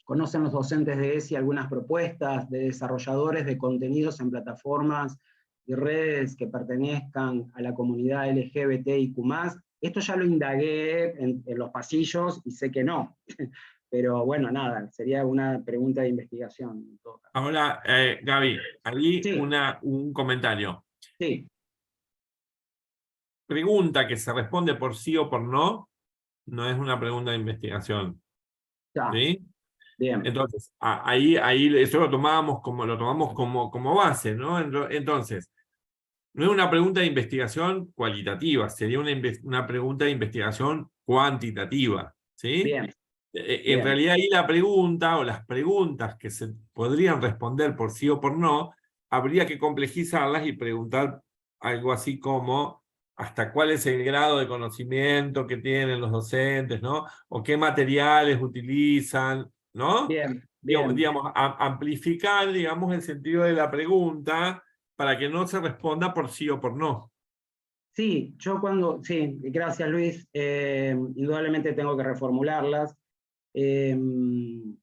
¿Conocen los docentes de ESI algunas propuestas de desarrolladores de contenidos en plataformas y redes que pertenezcan a la comunidad LGBTIQ+? Esto ya lo indagué en los pasillos y sé que no. Pero bueno, nada, sería una pregunta de investigación. En todo caso. Ahora, Gaby, ahí Sí. un comentario. Sí. Pregunta que se responde por sí o por no, no es una pregunta de investigación. Ya. ¿Sí? Bien. Entonces, ahí eso lo tomamos como base, ¿no? Entonces, no es una pregunta de investigación cualitativa, sería una pregunta de investigación cuantitativa, ¿sí? Bien. En Bien. realidad ahí la pregunta o las preguntas que se podrían responder por sí o por no, habría que complejizarlas y preguntar algo así como hasta cuál es el grado de conocimiento que tienen los docentes, ¿no? O qué materiales utilizan, ¿no? Bien. Bien. Digamos, amplificar, digamos, el sentido de la pregunta para que no se responda por sí o por no. Sí, sí, gracias Luis, indudablemente tengo que reformularlas. De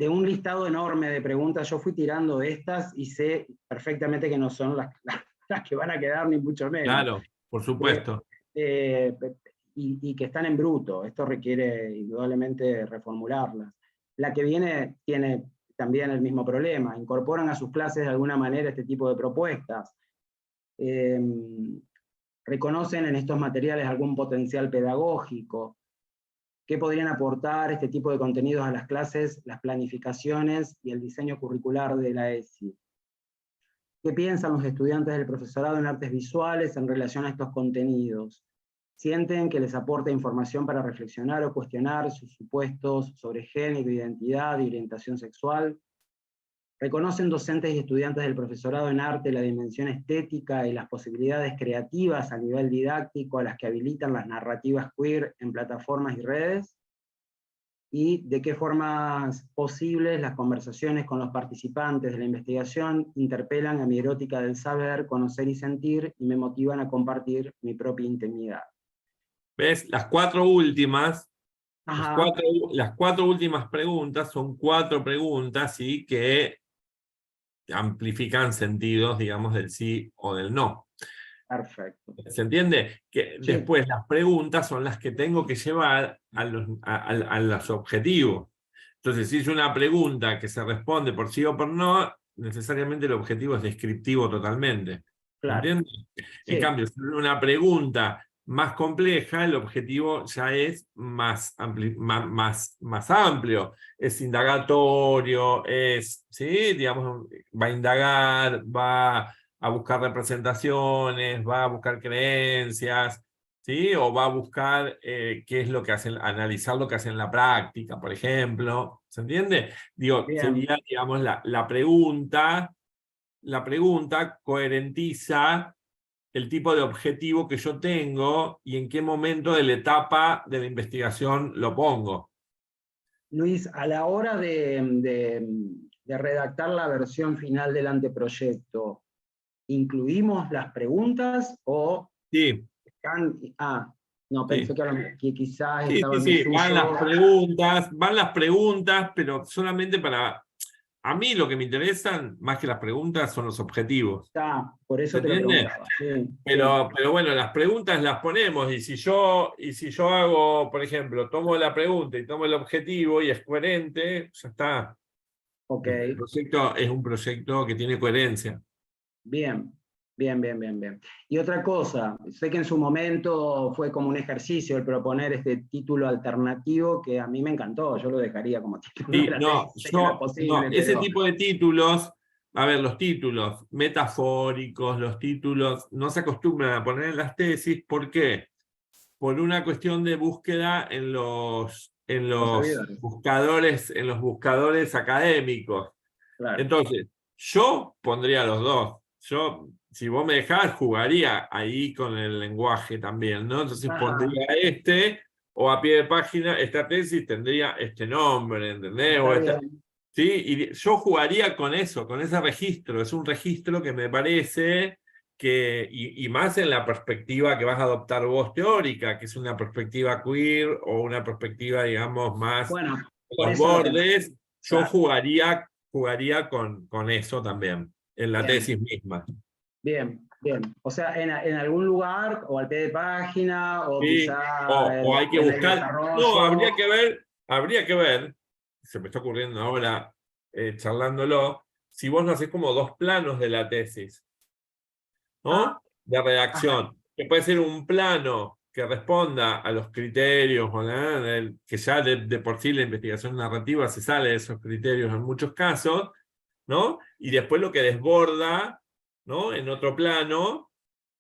un listado enorme de preguntas, yo fui tirando estas y sé perfectamente que no son las que van a quedar, ni mucho menos. Claro, por supuesto. Y que están en bruto, esto requiere indudablemente reformularlas. La que viene tiene también el mismo problema, incorporan a sus clases de alguna manera este tipo de propuestas. ¿Reconocen en estos materiales algún potencial pedagógico? ¿Qué podrían aportar este tipo de contenidos a las clases, las planificaciones y el diseño curricular de la ESI? ¿Qué piensan los estudiantes del profesorado en artes visuales en relación a estos contenidos? ¿Sienten que les aporta información para reflexionar o cuestionar sus supuestos sobre género, identidad y orientación sexual? ¿Reconocen docentes y estudiantes del profesorado en arte la dimensión estética y las posibilidades creativas a nivel didáctico a las que habilitan las narrativas queer en plataformas y redes? ¿Y de qué formas posibles las conversaciones con los participantes de la investigación interpelan a mi erótica del saber, conocer y sentir y me motivan a compartir mi propia intimidad? ¿Ves? Las cuatro últimas, Ajá. las cuatro últimas preguntas son cuatro preguntas, ¿sí?, que amplifican sentidos, digamos, del sí o del no. Perfecto. ¿Se entiende? Que Sí. después las preguntas son las que tengo que llevar a los objetivos. Entonces, si es una pregunta que se responde por sí o por no, necesariamente el objetivo es descriptivo totalmente. Claro. ¿Entiendes? Sí. En cambio, si es una pregunta más compleja, el objetivo ya es más amplio, es indagatorio, ¿sí? Digamos, va a indagar, va a buscar representaciones, va a buscar creencias, ¿sí? O va a buscar qué es lo que hacen, analizar lo que hacen en la práctica, por ejemplo. ¿Se entiende? Digo, Bien. sería, digamos, la pregunta coherentiza el tipo de objetivo que yo tengo y en qué momento de la etapa de la investigación lo pongo. Luis, a la hora de redactar la versión final del anteproyecto, ¿incluimos las preguntas o Sí, no, pensé sí. que quizás Sí, estaba sí, en el sí, suyo. van las preguntas, pero solamente para... A mí lo que me interesan, más que las preguntas, son los objetivos. Por ¿Se eso te lo entiende? preguntaba. Sí, sí. Pero bueno, las preguntas las ponemos, y si yo hago, por ejemplo, tomo la pregunta y tomo el objetivo y es coherente, ya está. Ok, El proyecto es un proyecto que tiene coherencia. bien, bien. Y otra cosa, sé que en su momento fue como un ejercicio el proponer este título alternativo que a mí me encantó, yo lo dejaría como título de Sí, la no, tesis, sé que no es posible, ese pero tipo de títulos, a ver, los títulos metafóricos, los títulos no se acostumbran a poner en las tesis. ¿Por qué? Por una cuestión de búsqueda en los servidores, en los buscadores académicos. claro. Entonces, yo pondría los dos. Yo, si vos me dejás, jugaría ahí con el lenguaje también, ¿no? Entonces Ajá, pondría o a pie de página, esta tesis tendría este nombre, ¿entendés? está bien, Sí, y yo jugaría con eso, con ese registro. Es un registro que me parece que, y más en la perspectiva que vas a adoptar vos teórica, que es una perspectiva queer o una perspectiva, digamos, más bueno, en por los eso lo pensé, bordes, yo claro. jugaría con eso también, en la Bien, tesis misma. bien. O sea, en algún lugar, o al pie de página, o Sí, quizá o hay que en el buscar. No, desarrollo. habría que ver, se me está ocurriendo ahora charlándolo, si vos no haces como dos planos de la tesis, Ah, ¿no? De ajá, redacción, que puede ser un plano que responda a los criterios, o que ya de por sí la investigación narrativa se sale de esos criterios en muchos casos, ¿no? Y después lo que desborda, ¿no? En otro plano,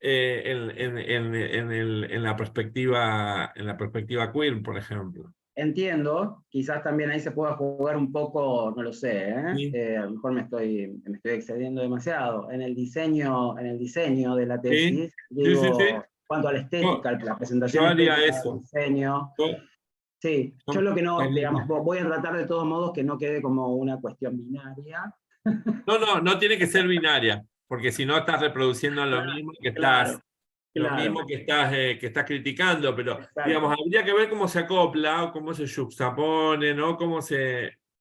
en la perspectiva queer, por ejemplo. entiendo. Quizás también ahí se pueda jugar un poco, no lo sé, ¿eh? Sí, A lo mejor me estoy excediendo demasiado. En el diseño de la sí, tesis, sí, sí, sí. digo, cuanto a la Yo, estética, la yo presentación haría estética del eso. diseño. Yo- Sí, yo yo lo que no, haría digamos, eso. voy a tratar de todos modos que no quede como una cuestión binaria. No tiene que ser binaria, porque si no estás reproduciendo Claro, lo claro, mismo que estás criticando, pero digamos, exacto. habría que ver cómo se acopla, o cómo se juxtapone, ¿no?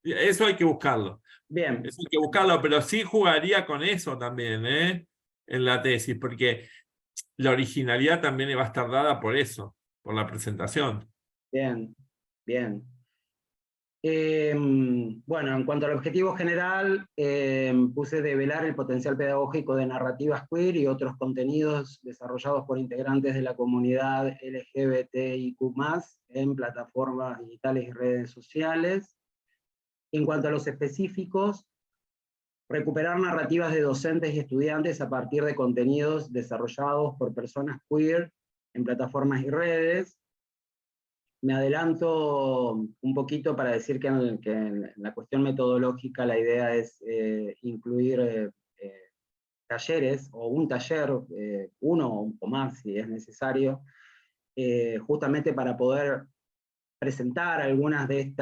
Eso hay que buscarlo. Bien, Eso hay que buscarlo, pero sí jugaría con eso también, ¿eh? En la tesis, porque la originalidad también va a estar dada por eso, por la presentación. bien, bien. Bueno, en cuanto al objetivo general, puse develar el potencial pedagógico de narrativas queer y otros contenidos desarrollados por integrantes de la comunidad LGBTIQ+, en plataformas digitales y redes sociales. En cuanto a los específicos, recuperar narrativas de docentes y estudiantes a partir de contenidos desarrollados por personas queer en plataformas y redes. Me adelanto un poquito para decir que en la cuestión metodológica la idea es incluir talleres, o un taller, uno o más si es necesario, justamente para poder presentar algunas de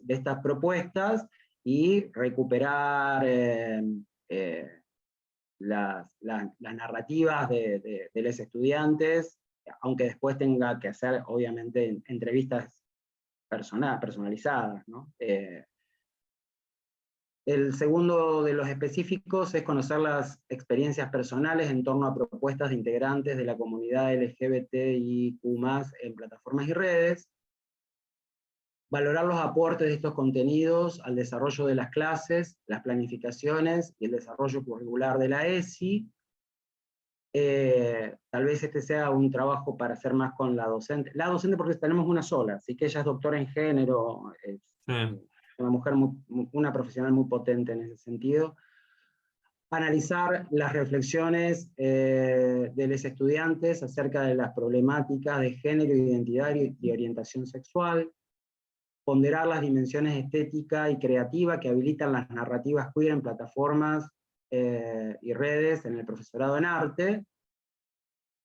estas propuestas y recuperar las narrativas de los estudiantes, aunque después tenga que hacer, obviamente, entrevistas personalizadas, ¿no? El segundo de los específicos es conocer las experiencias personales en torno a propuestas de integrantes de la comunidad LGBTIQ+, en plataformas y redes, valorar los aportes de estos contenidos al desarrollo de las clases, las planificaciones y el desarrollo curricular de la ESI. Tal vez este sea un trabajo para hacer más con la docente porque tenemos una sola, así que ella es doctora en género, es Sí. una mujer, una profesional muy potente en ese sentido. Analizar las reflexiones de los estudiantes acerca de las problemáticas de género, identidad y orientación sexual. Ponderar las dimensiones estética y creativa que habilitan las narrativas queer en plataformas y redes en el profesorado en arte.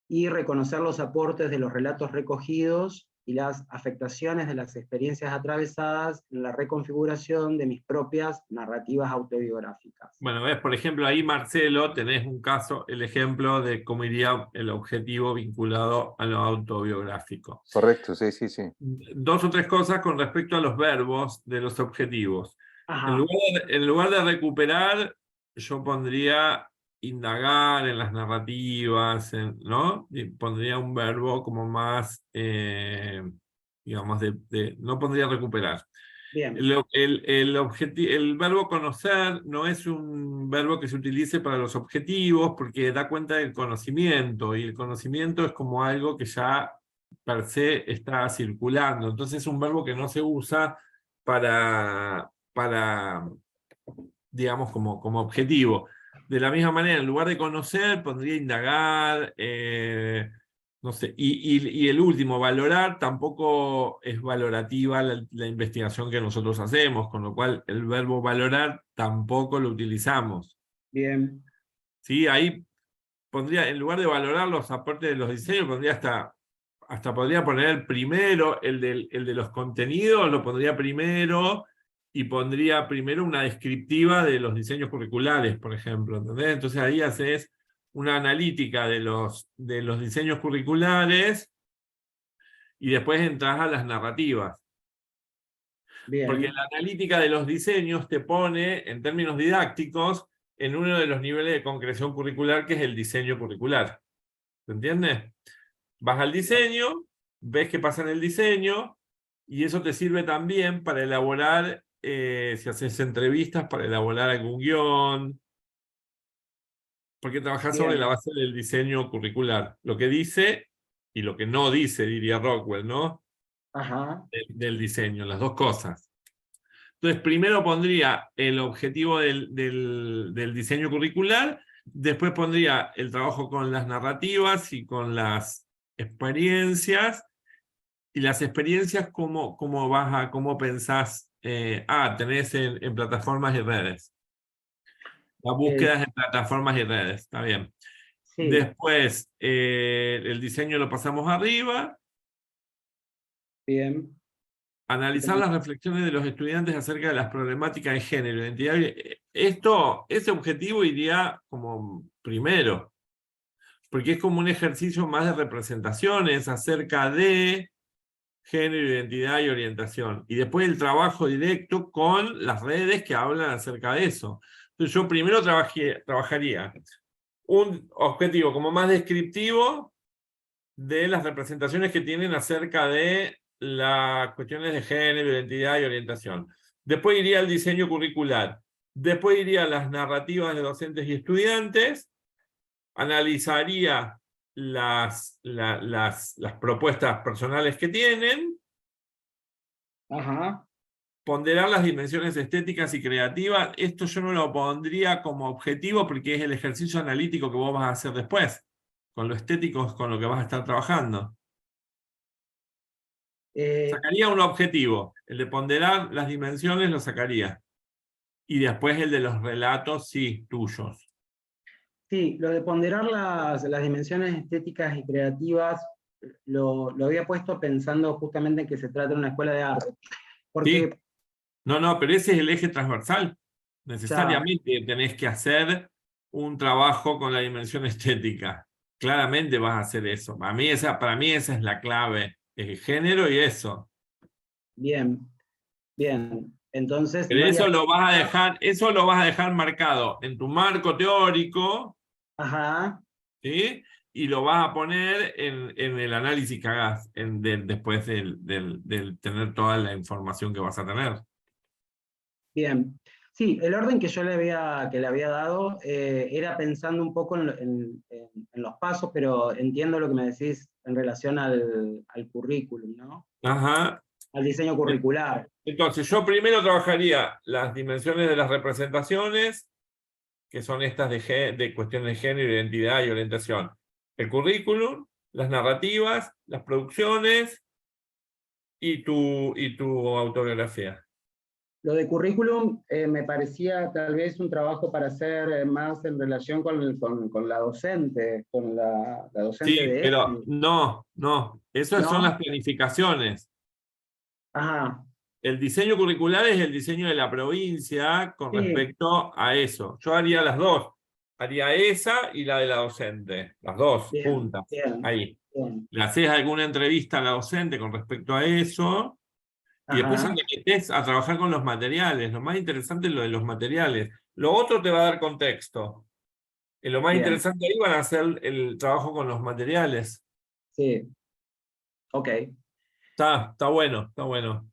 Y reconocer los aportes de los relatos recogidos y las afectaciones de las experiencias atravesadas en la reconfiguración de mis propias narrativas autobiográficas. Bueno, ves, por ejemplo, ahí Marcelo, tenés un caso, el ejemplo de cómo iría el objetivo vinculado a lo autobiográfico. Correcto, sí, sí, sí. 2 o 3 cosas con respecto a los verbos de los objetivos. Ajá. En lugar de recuperar, yo pondría indagar en las narrativas, ¿no? Y pondría un verbo como más, digamos, no pondría recuperar. Bien. El verbo conocer no es un verbo que se utilice para los objetivos porque da cuenta del conocimiento, y el conocimiento es como algo que ya per se está circulando. Entonces es un verbo que no se usa para digamos, como objetivo. De la misma manera, en lugar de conocer, pondría indagar, no sé, y el último, valorar, tampoco es valorativa la investigación que nosotros hacemos, con lo cual el verbo valorar tampoco lo utilizamos. Bien. ¿Sí? Ahí pondría, en lugar de valorar los aportes de los diseños, pondría hasta podría poner el primero, el de los contenidos, lo pondría primero, y pondría primero una descriptiva de los diseños curriculares, por ejemplo, ¿entendés? Entonces ahí haces una analítica de los diseños curriculares y después entras a las narrativas. Bien. Porque la analítica de los diseños te pone, en términos didácticos, en uno de los niveles de concreción curricular, que es el diseño curricular. ¿Se entiende? Vas al diseño, ves qué pasa en el diseño, y eso te sirve también para elaborar, si haces entrevistas, para elaborar algún guión, porque trabajás sobre la base del diseño curricular. Lo que dice y lo que no dice, diría Rockwell, ¿no? Ajá. Del diseño, las 2 cosas. Entonces, primero pondría el objetivo del diseño curricular, después pondría el trabajo con las narrativas y con las experiencias. Y las experiencias, ¿cómo pensás? Tenés en plataformas y redes. Las búsquedas en plataformas y redes, está bien. Sí. Después, el diseño lo pasamos arriba. Bien. Analizar las reflexiones de los estudiantes acerca de las problemáticas de género, identidad. Ese objetivo iría como primero, porque es como un ejercicio más de representaciones acerca de género, identidad y orientación. Y después el trabajo directo con las redes que hablan acerca de eso. Entonces yo primero trabajaría un objetivo como más descriptivo de las representaciones que tienen acerca de las cuestiones de género, identidad y orientación. Después iría al diseño curricular. Después iría a las narrativas de docentes y estudiantes. Analizaría las propuestas personales que tienen. Ajá. Ponderar las dimensiones estéticas y creativas. Esto yo no lo pondría como objetivo porque es el ejercicio analítico que vos vas a hacer después. Con lo estético es con lo que vas a estar trabajando. Sacaría un objetivo. El de ponderar las dimensiones lo sacaría. Y después el de los relatos, sí, tuyos. Sí, lo de ponderar las dimensiones estéticas y creativas lo había puesto pensando justamente en que se trata de una escuela de arte. Porque ¿Sí? No, pero ese es el eje transversal. Necesariamente tenés que hacer un trabajo con la dimensión estética. Claramente vas a hacer eso. Para mí esa es la clave. El género y eso. Bien, bien. Entonces, Pero eso lo vas a dejar marcado en tu marco teórico. Ajá. ¿Sí? Y lo vas a poner en el análisis que hagas después del tener toda la información que vas a tener. Bien. Sí, el orden que yo le había dado era pensando un poco en los pasos, pero entiendo lo que me decís en relación al currículum, ¿no? Ajá. Al diseño curricular. Entonces, yo primero trabajaría las dimensiones de las representaciones, que son estas de cuestiones de género, identidad y orientación. El currículum, las narrativas, las producciones y tu autobiografía. Lo de currículum me parecía tal vez un trabajo para hacer más en relación con la docente, con la docente Sí, de pero ESI. no, esas son las ¿No? planificaciones. Ajá, El diseño curricular es el diseño de la provincia con sí, respecto a eso. Yo haría las dos. Haría esa y la de la docente. Las dos, bien, juntas. bien, Ahí. bien. Le haces alguna entrevista a la docente con respecto a eso. Y después Ajá, te metes a trabajar con los materiales. Lo más interesante es lo de los materiales. Lo otro te va a dar contexto. Y lo más bien, interesante ahí van a ser el trabajo con los materiales. sí, ok, Está bueno, está bueno.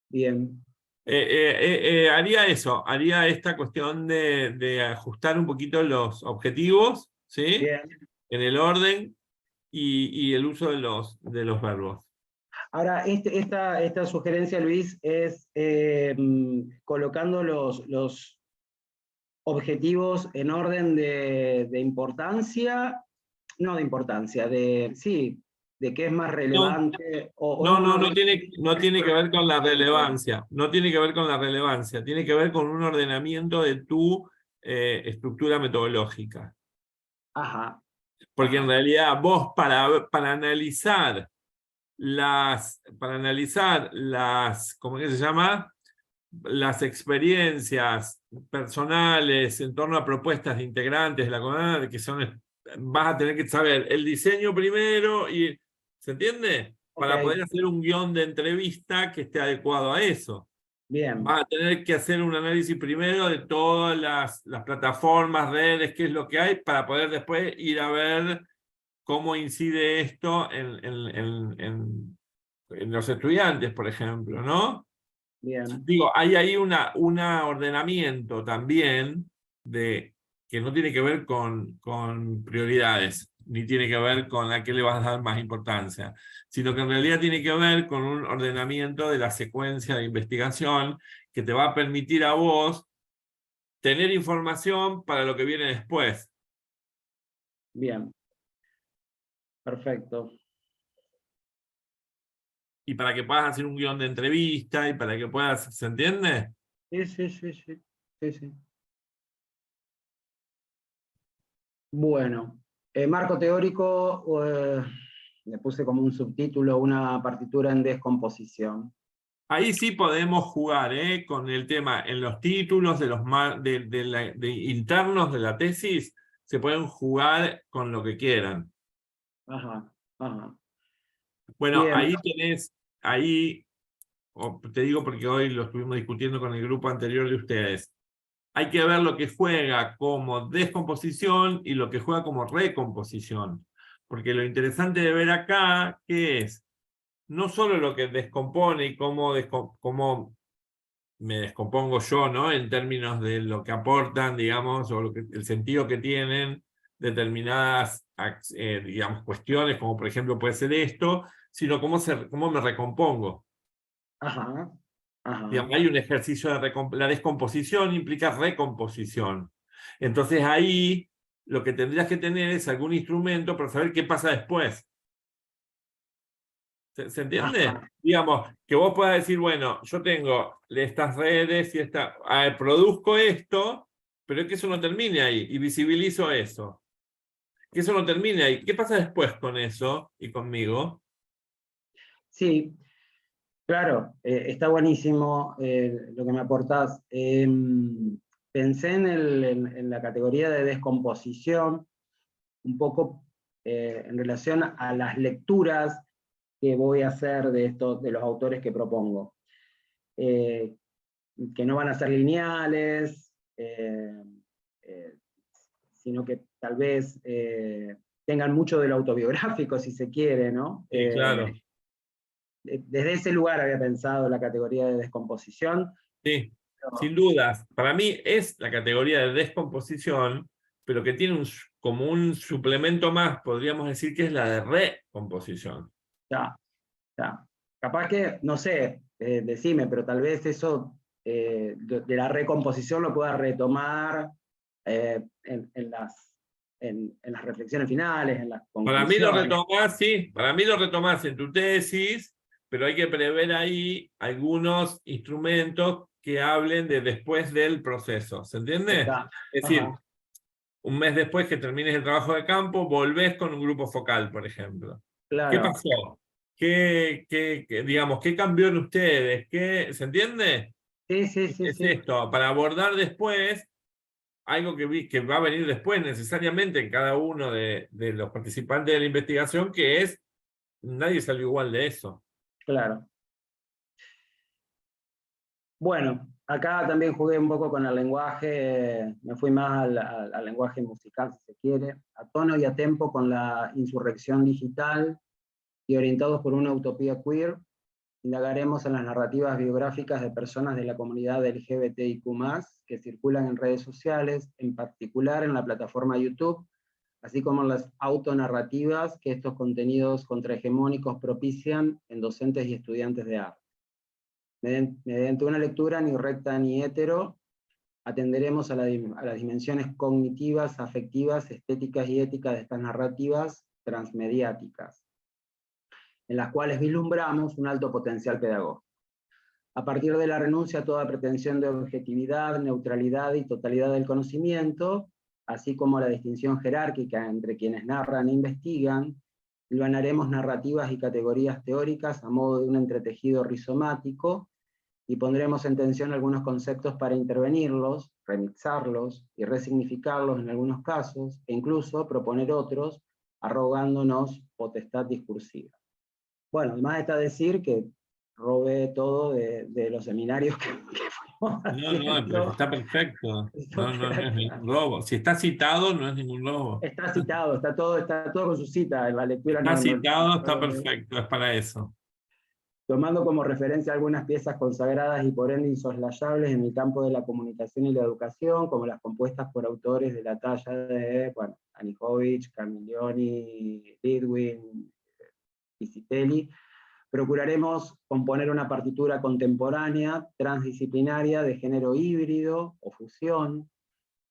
bien, Haría eso, haría esta cuestión de ajustar un poquito los objetivos, ¿sí? bien. En el orden y el uso de los verbos. Ahora, esta sugerencia, Luis, es colocando los objetivos en orden de importancia, no de importancia, sí, de qué es más No, relevante, o es un orden no tiene que ver con la cronológico. relevancia, no tiene que ver con la relevancia, tiene que ver con un ordenamiento de tu estructura metodológica. Ajá, Porque en ajá, realidad vos para analizar ¿cómo que se llama? Las experiencias personales en torno a propuestas de integrantes de la comunidad, vas a tener que saber el diseño primero y, ¿se entiende? ok, Para poder hacer un guión de entrevista que esté adecuado a eso. bien, Vas a tener que hacer un análisis primero de todas las plataformas, redes, qué es lo que hay, para poder después ir a ver cómo incide esto en los estudiantes, por ejemplo, ¿no? bien, Digo, hay ahí un ordenamiento también que no tiene que ver con prioridades, ni tiene que ver con a qué le vas a dar más importancia, sino que en realidad tiene que ver con un ordenamiento de la secuencia de investigación que te va a permitir a vos tener información para lo que viene después. bien, perfecto. Y para que puedas hacer un guión de entrevista y para que puedas, ¿se entiende? Sí, sí, sí, sí, sí, sí. Bueno, marco teórico, le puse como un subtítulo, una partitura en descomposición. Ahí sí podemos jugar con el tema en los títulos de los internos de la tesis, se pueden jugar con lo que quieran. Ajá, ajá. Bueno, Bien, ahí tenés, te digo porque hoy lo estuvimos discutiendo con el grupo anterior de ustedes. Hay que ver lo que juega como descomposición y lo que juega como recomposición. Porque lo interesante de ver acá, ¿qué es? No solo lo que descompone y cómo me descompongo yo, ¿no? En términos de lo que aportan, digamos, o el sentido que tienen determinadas, digamos, cuestiones, como por ejemplo puede ser esto, sino cómo me recompongo. ajá, ajá. Digamos, hay un ejercicio la descomposición implica recomposición. Entonces ahí lo que tendrías que tener es algún instrumento para saber qué pasa después. ¿Se entiende? Ajá. Digamos, que vos puedas decir, bueno, yo tengo estas redes y produzco esto, pero que eso no termine ahí, y visibilizo eso. Que eso no termine ahí. ¿Qué pasa después con eso y conmigo? Sí, claro, está buenísimo lo que me aportás. Pensé en la categoría de descomposición, un poco en relación a las lecturas que voy a hacer de los autores que propongo. Eh, que no van a ser lineales, sino que tal vez tengan mucho del autobiográfico, si se quiere, ¿no? Sí, claro. Desde ese lugar había pensado la categoría de descomposición. Sí, Pero, sin dudas. Para mí es la categoría de descomposición, pero que tiene como un suplemento más, podríamos decir que es la de recomposición. ya, ya. Capaz que, no sé, decime, pero tal vez eso de la recomposición lo pueda retomar en las reflexiones finales, en las Para mí lo conclusiones. retomás, sí, para mí lo retomás en tu tesis, pero hay que prever ahí algunos instrumentos que hablen de después del proceso, ¿se entiende? Está. Es decir, Ajá, un mes después que termines el trabajo de campo, volvés con un grupo focal, por ejemplo. ¿Qué claro. pasó? Digamos, ¿qué cambió en ustedes? ¿Se entiende? Sí, sí, ¿Qué sí, es sí. esto? Para abordar después algo que va a venir después necesariamente en cada uno de los participantes de la investigación, que es, nadie salió igual de eso. Claro. Bueno, acá también jugué un poco con el lenguaje, me fui más al lenguaje musical, si se quiere, a tono y a tempo con la insurrección digital y orientados por una utopía queer. Indagaremos en las narrativas biográficas de personas de la comunidad LGBTIQ+, que circulan en redes sociales, en particular en la plataforma YouTube, así como en las autonarrativas que estos contenidos contrahegemónicos propician en docentes y estudiantes de arte. Mediante una lectura ni recta ni hetero, atenderemos a las dimensiones cognitivas, afectivas, estéticas y éticas de estas narrativas transmediáticas, en las cuales vislumbramos un alto potencial pedagógico. A partir de la renuncia a toda pretensión de objetividad, neutralidad y totalidad del conocimiento, así como la distinción jerárquica entre quienes narran e investigan, hilvanaremos narrativas y categorías teóricas a modo de un entretejido rizomático, y pondremos en tensión algunos conceptos para intervenirlos, remixarlos y resignificarlos en algunos casos, e incluso proponer otros, arrogándonos potestad discursiva. Bueno, además está decir que robé todo de los seminarios que fuimos No, pero haciendo. está perfecto. Esto No queda es ningún claro. robo. Si está citado, no es ningún robo. Está citado, está todo con su cita, en la lectura Está no citado, está lo veo. perfecto, es para eso. Tomando como referencia algunas piezas consagradas y por ende insoslayables en el campo de la comunicación y la educación, como las compuestas por autores de la talla de, bueno, Anijovic, Camiglioni, Lidwin, Pisitelli, procuraremos componer una partitura contemporánea, transdisciplinaria, de género híbrido o fusión,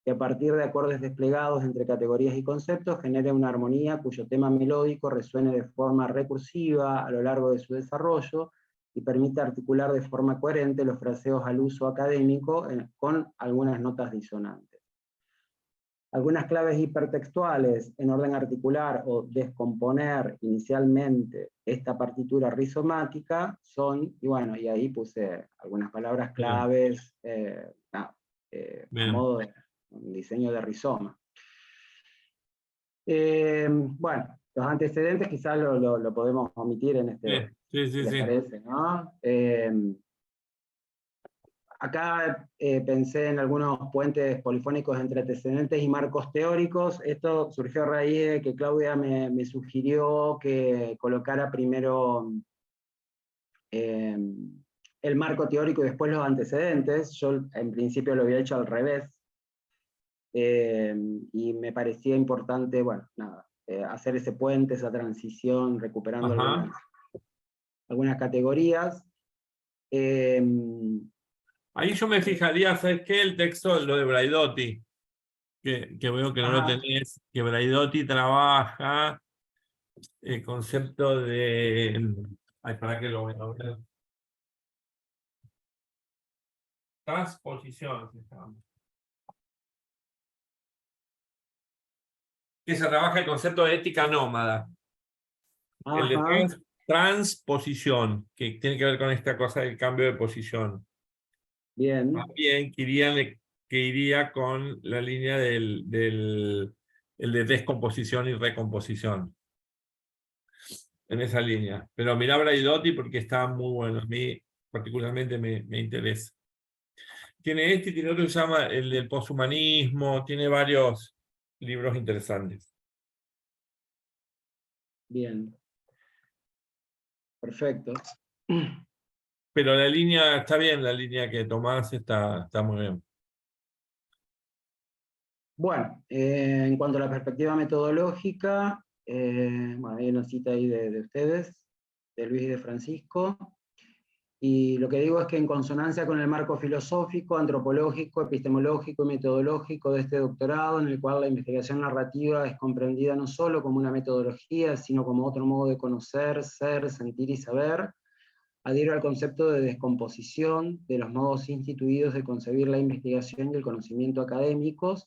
que a partir de acordes desplegados entre categorías y conceptos genere una armonía cuyo tema melódico resuene de forma recursiva a lo largo de su desarrollo y permita articular de forma coherente los fraseos al uso académico con algunas notas disonantes. Algunas claves hipertextuales en orden articular o descomponer inicialmente esta partitura rizomática son, y bueno, y ahí puse algunas palabras claves a modo de un diseño de rizoma. Bueno, los antecedentes quizás lo podemos omitir en este, Sí. ¿les parece, no? Acá pensé en algunos puentes polifónicos entre antecedentes y marcos teóricos. Esto surgió a raíz de que Claudia me sugirió que colocara primero el marco teórico y después los antecedentes. Yo en principio lo había hecho al revés. Y me parecía importante, bueno, nada, hacer ese puente, esa transición, recuperando algunas categorías. Ahí yo me fijaría, ¿sabes qué? El texto, lo de Braidotti, que veo que no lo tenés, que Braidotti trabaja el concepto de... Ay, ¿para qué lo voy a ver? Transposición, que se trabaja el concepto de ética nómada. El de transposición, que tiene que ver con esta cosa del cambio de posición. Bien. También que iría con la línea el de descomposición y recomposición. En esa línea. Pero mirá Braidotti porque está muy bueno. A mí particularmente me interesa. Tiene este y tiene otro que se llama el del poshumanismo. Tiene varios libros interesantes. Bien. Perfecto. Pero la línea, está bien, la línea que tomás está muy bien. Bueno, en cuanto a la perspectiva metodológica, bueno, hay una cita ahí de ustedes, de Luis y de Francisco. Y lo que digo es que en consonancia con el marco filosófico, antropológico, epistemológico y metodológico de este doctorado, en el cual la investigación narrativa es comprendida no solo como una metodología, sino como otro modo de conocer, ser, sentir y saber, adhiero al concepto de descomposición de los modos instituidos de concebir la investigación y el conocimiento académicos,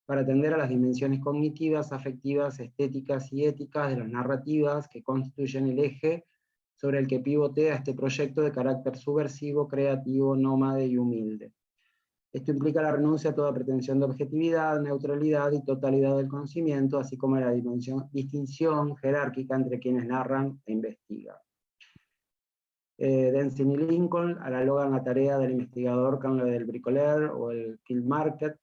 para atender a las dimensiones cognitivas, afectivas, estéticas y éticas de las narrativas que constituyen el eje sobre el que pivotea este proyecto de carácter subversivo, creativo, nómade y humilde. Esto implica la renuncia a toda pretensión de objetividad, neutralidad y totalidad del conocimiento, así como la distinción jerárquica entre quienes narran e investigan. Denzin y Lincoln analogan la tarea del investigador con la del bricoleur o el filmmaker,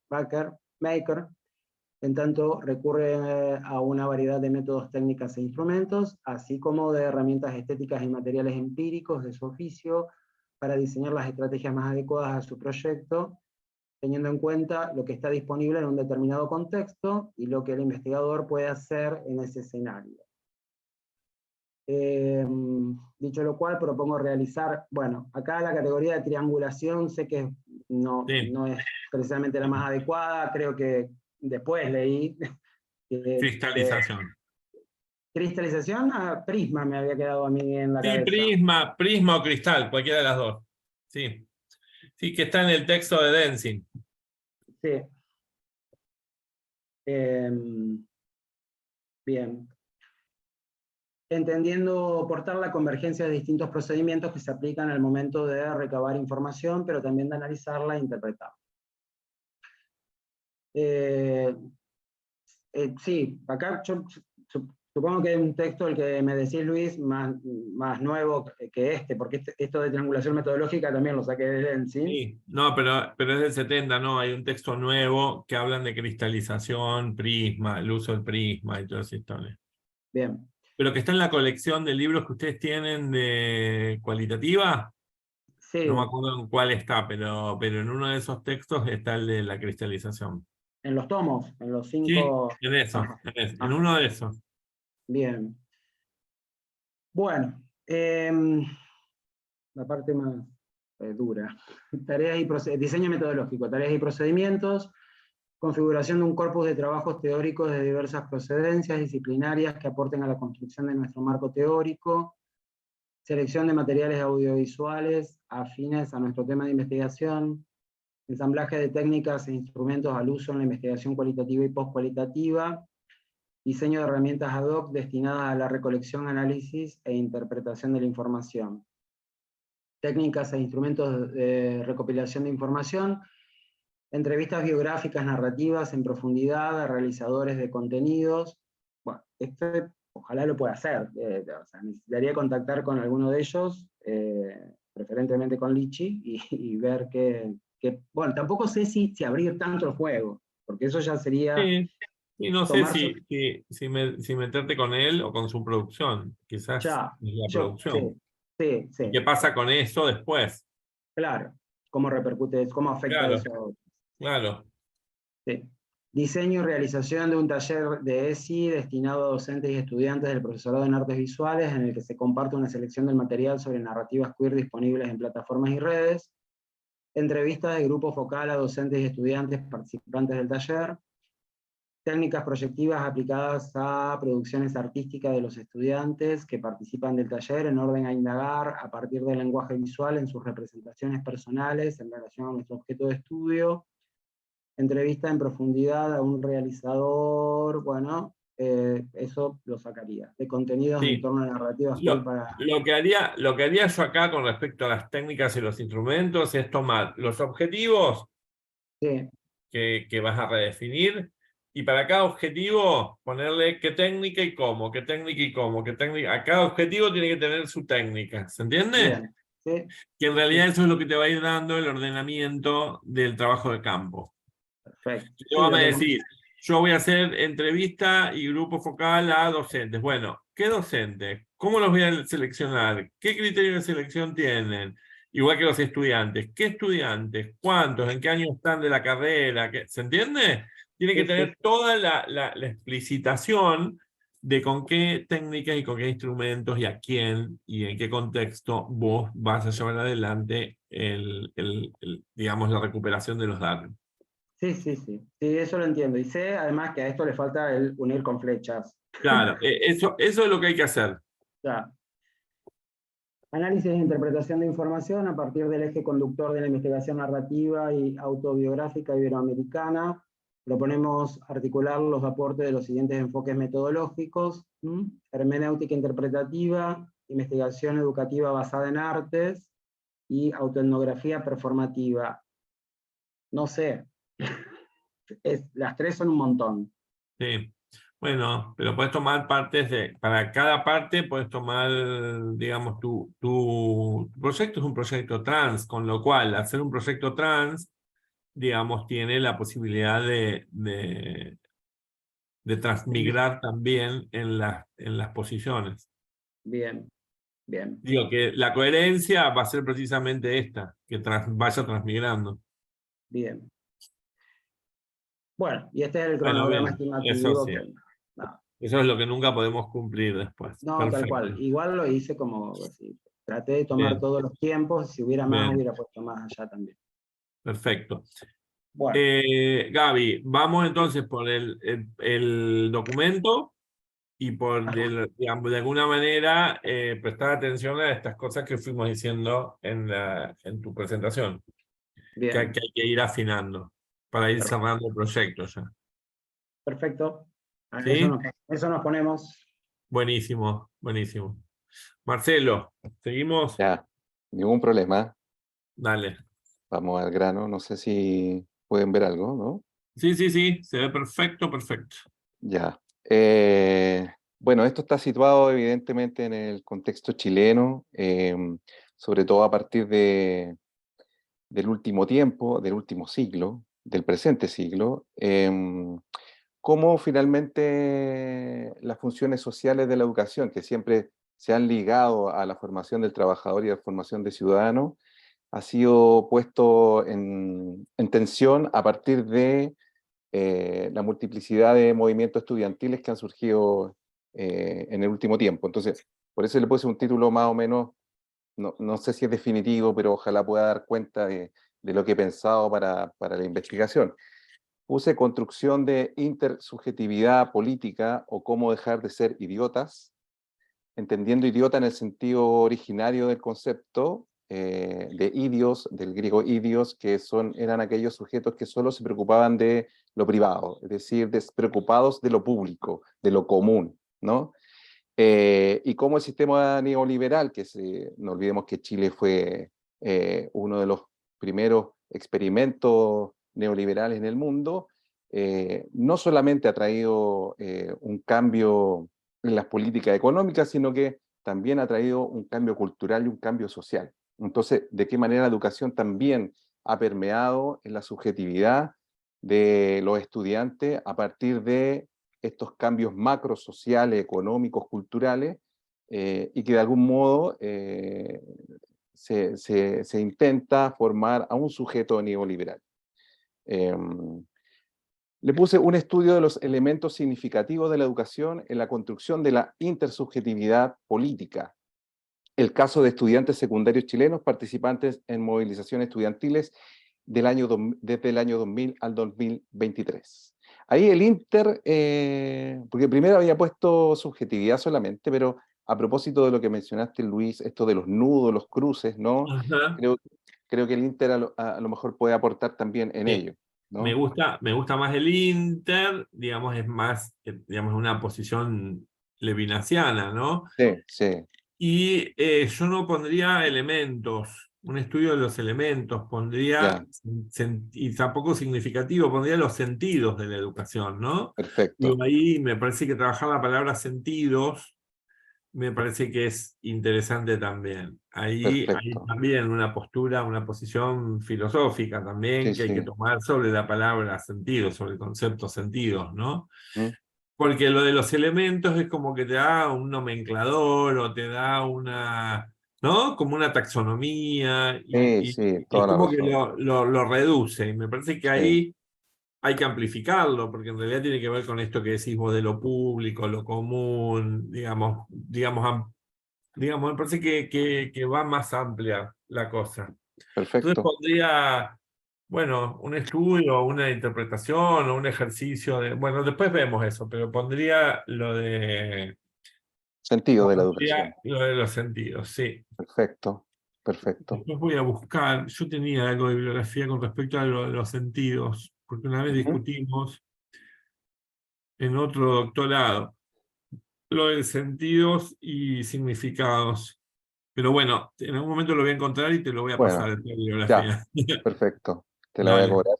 en tanto recurre a una variedad de métodos, técnicas e instrumentos, así como de herramientas estéticas y materiales empíricos de su oficio, para diseñar las estrategias más adecuadas a su proyecto, teniendo en cuenta lo que está disponible en un determinado contexto y lo que el investigador puede hacer en ese escenario. Dicho lo cual, propongo realizar, bueno, acá la categoría de triangulación sé que no es precisamente la más adecuada, creo que después leí Cristalización. Cristalización, prisma me había quedado a mí en la cabeza. Prisma o cristal, cualquiera de las dos. Sí. Sí, que está en el texto de Denzin. Sí. Bien. Entendiendo por tal la convergencia de distintos procedimientos que se aplican al momento de recabar información, pero también de analizarla e interpretarla. Sí, acá yo supongo que es un texto, el que me decís, Luis, más nuevo que este, porque esto de triangulación metodológica también lo saqué de Denzin. Sí, no, pero es del 70, no, hay un texto nuevo que hablan de cristalización, prisma, el uso del prisma y todas esas historias. Bien. Pero que está en la colección de libros que ustedes tienen de cualitativa. Sí. No me acuerdo en cuál está, pero en uno de esos textos está el de la cristalización. En los tomos, en los 5... Sí, en eso, en uno de esos. Bien. Bueno, la parte más dura. Diseño metodológico, tareas y procedimientos, configuración de un corpus de trabajos teóricos de diversas procedencias disciplinarias que aporten a la construcción de nuestro marco teórico, selección de materiales audiovisuales afines a nuestro tema de investigación, ensamblaje de técnicas e instrumentos al uso en la investigación cualitativa y postcualitativa, diseño de herramientas ad hoc destinadas a la recolección, análisis e interpretación de la información, técnicas e instrumentos de recopilación de información, entrevistas biográficas narrativas en profundidad a realizadores de contenidos. Bueno, esto ojalá lo pueda hacer, o sea, necesitaría contactar con alguno de ellos, preferentemente con Lichi, y ver bueno, tampoco sé si abrir tanto el juego, porque eso ya sería... Sí, y no sé si meterte con él o con su producción, quizás la producción. Sí. ¿Y qué pasa con eso después? Claro, cómo repercute, cómo afecta eso. Claro. Sí. Diseño y realización de un taller de ESI destinado a docentes y estudiantes del profesorado en artes visuales, en el que se comparte una selección del material sobre narrativas queer disponibles en plataformas y redes, entrevistas de grupo focal a docentes y estudiantes participantes del taller, técnicas proyectivas aplicadas a producciones artísticas de los estudiantes que participan del taller en orden a indagar a partir del lenguaje visual en sus representaciones personales en relación a nuestro objeto de estudio, entrevista en profundidad a un realizador, bueno, eso lo sacaría, de contenidos en torno a narrativas para... Lo que haría yo acá con respecto a las técnicas y los instrumentos es tomar los objetivos que vas a redefinir, y para cada objetivo ponerle qué técnica y cómo, qué técnica y cómo, qué técnica. A cada objetivo tiene que tener su técnica, ¿se entiende? Bien. Sí. Que en realidad eso es lo que te va a ir dando el ordenamiento del trabajo de campo. Perfecto. Tú vas a decir, yo voy a hacer entrevista y grupo focal a docentes. Bueno, ¿qué docentes? ¿Cómo los voy a seleccionar? ¿Qué criterios de selección tienen? Igual que los estudiantes. ¿Qué estudiantes? ¿Cuántos? ¿En qué año están de la carrera? ¿Se entiende? Tiene que tener toda la explicitación de con qué técnicas y con qué instrumentos y a quién y en qué contexto vos vas a llevar adelante digamos, la recuperación de los datos. Sí, sí, sí. Sí, eso lo entiendo. Y sé además que a esto le falta el unir con flechas. Claro, eso es lo que hay que hacer. Ya. Análisis e interpretación de información a partir del eje conductor de la investigación narrativa y autobiográfica iberoamericana. Proponemos articular los aportes de los siguientes enfoques metodológicos: hermenéutica interpretativa, investigación educativa basada en artes y autoetnografía performativa. No sé, las tres son un montón. Sí. Bueno, pero puedes tomar para cada parte puedes tomar, digamos, tu proyecto es un proyecto trans, con lo cual hacer un proyecto trans, digamos, tiene la posibilidad de transmigrar también en las posiciones. Bien, bien, Digo que la coherencia va a ser precisamente esta, que vaya transmigrando. bien. Bueno, y este es el Bueno, cronograma bien, eso estimativo sí. que... No, Eso es lo que nunca podemos cumplir después. no, tal Perfecto. cual. Igual lo hice como así. Traté de tomar Bien, todos los tiempos, si hubiera más, bien, hubiera puesto más allá también. perfecto. Bueno, Gaby, vamos entonces por el documento y por, digamos, de alguna manera, prestar atención a estas cosas que fuimos diciendo en tu presentación, que hay bien, que ir afinando para ir per- cerrando el proyecto ya. perfecto. A ¿Sí? eso nos ponemos. Buenísimo, buenísimo. Marcelo, ¿seguimos? Ya, ningún problema. Dale. Vamos al grano. No sé si pueden ver algo, ¿no? Sí, sí, sí, se ve perfecto, perfecto. Ya. Bueno, esto está situado evidentemente en el contexto chileno, sobre todo a partir del último tiempo, del último siglo, del presente siglo, cómo finalmente las funciones sociales de la educación, que siempre se han ligado a la formación del trabajador y a la formación de ciudadano, ha sido puesto en tensión a partir de la multiplicidad de movimientos estudiantiles que han surgido en el último tiempo. Entonces, por eso le puse un título más o menos, no sé si es definitivo, pero ojalá pueda dar cuenta de lo que he pensado para la investigación. Puse construcción de intersubjetividad política o cómo dejar de ser idiotas, entendiendo idiota en el sentido originario del concepto, de idios, del griego idios, que eran aquellos sujetos que solo se preocupaban de lo privado, es decir, despreocupados de lo público, de lo común, ¿no? Y cómo el sistema neoliberal, no olvidemos que Chile fue uno de los primeros experimentos neoliberales en el mundo, no solamente ha traído un cambio en las políticas económicas, sino que también ha traído un cambio cultural y un cambio social. Entonces, ¿de qué manera la educación también ha permeado en la subjetividad de los estudiantes a partir de estos cambios macro sociales, económicos, culturales, y que de algún modo se intenta formar a un sujeto neoliberal? Le puse un estudio de los elementos significativos de la educación en la construcción de la intersubjetividad política. El caso de estudiantes secundarios chilenos participantes en movilizaciones estudiantiles desde el año 2000 al 2023. Ahí el porque primero había puesto subjetividad solamente, pero a propósito de lo que mencionaste, Luis, esto de los nudos, los cruces, ¿no? Ajá. Creo que el Inter a lo mejor puede aportar también en Sí. ello, Me ¿no? gusta más el Inter, digamos, es más, digamos, una posición levinasiana, ¿no? Sí, sí, Y yo no pondría elementos, un estudio de los elementos, ya, y tampoco significativo, pondría los sentidos de la educación, ¿no? Digo, perfecto, ahí me parece que trabajar la palabra sentidos me parece que es interesante también. Ahí hay perfecto. también una postura, una posición filosófica también Sí, que hay que sí. tomar sobre la palabra sentidos, sobre el concepto sentidos, ¿no? ¿Mm? Porque lo de los elementos es como que te da un nomenclador o te da una, ¿no? Como una taxonomía Sí, y sí, es toda la como que razón. lo reduce. Y me parece que Sí, ahí hay que amplificarlo, porque en realidad tiene que ver con esto que decís vos de lo público, lo común, digamos, me parece que va más amplia la cosa. Entonces Perfecto. pondría, bueno, un estudio, una interpretación o un ejercicio de, bueno, después vemos eso, pero pondría Sentido de la educación. lo de los sentidos, sí. Perfecto, perfecto. Después voy a buscar, yo tenía algo de bibliografía con respecto a lo de los sentidos, porque una vez Ujú. discutimos en otro doctorado lo de sentidos y significados. Pero bueno, en algún momento lo voy a encontrar y te lo voy a pasar Bueno, en la ya, bibliografía. perfecto. Te la voy a Dale. cobrar.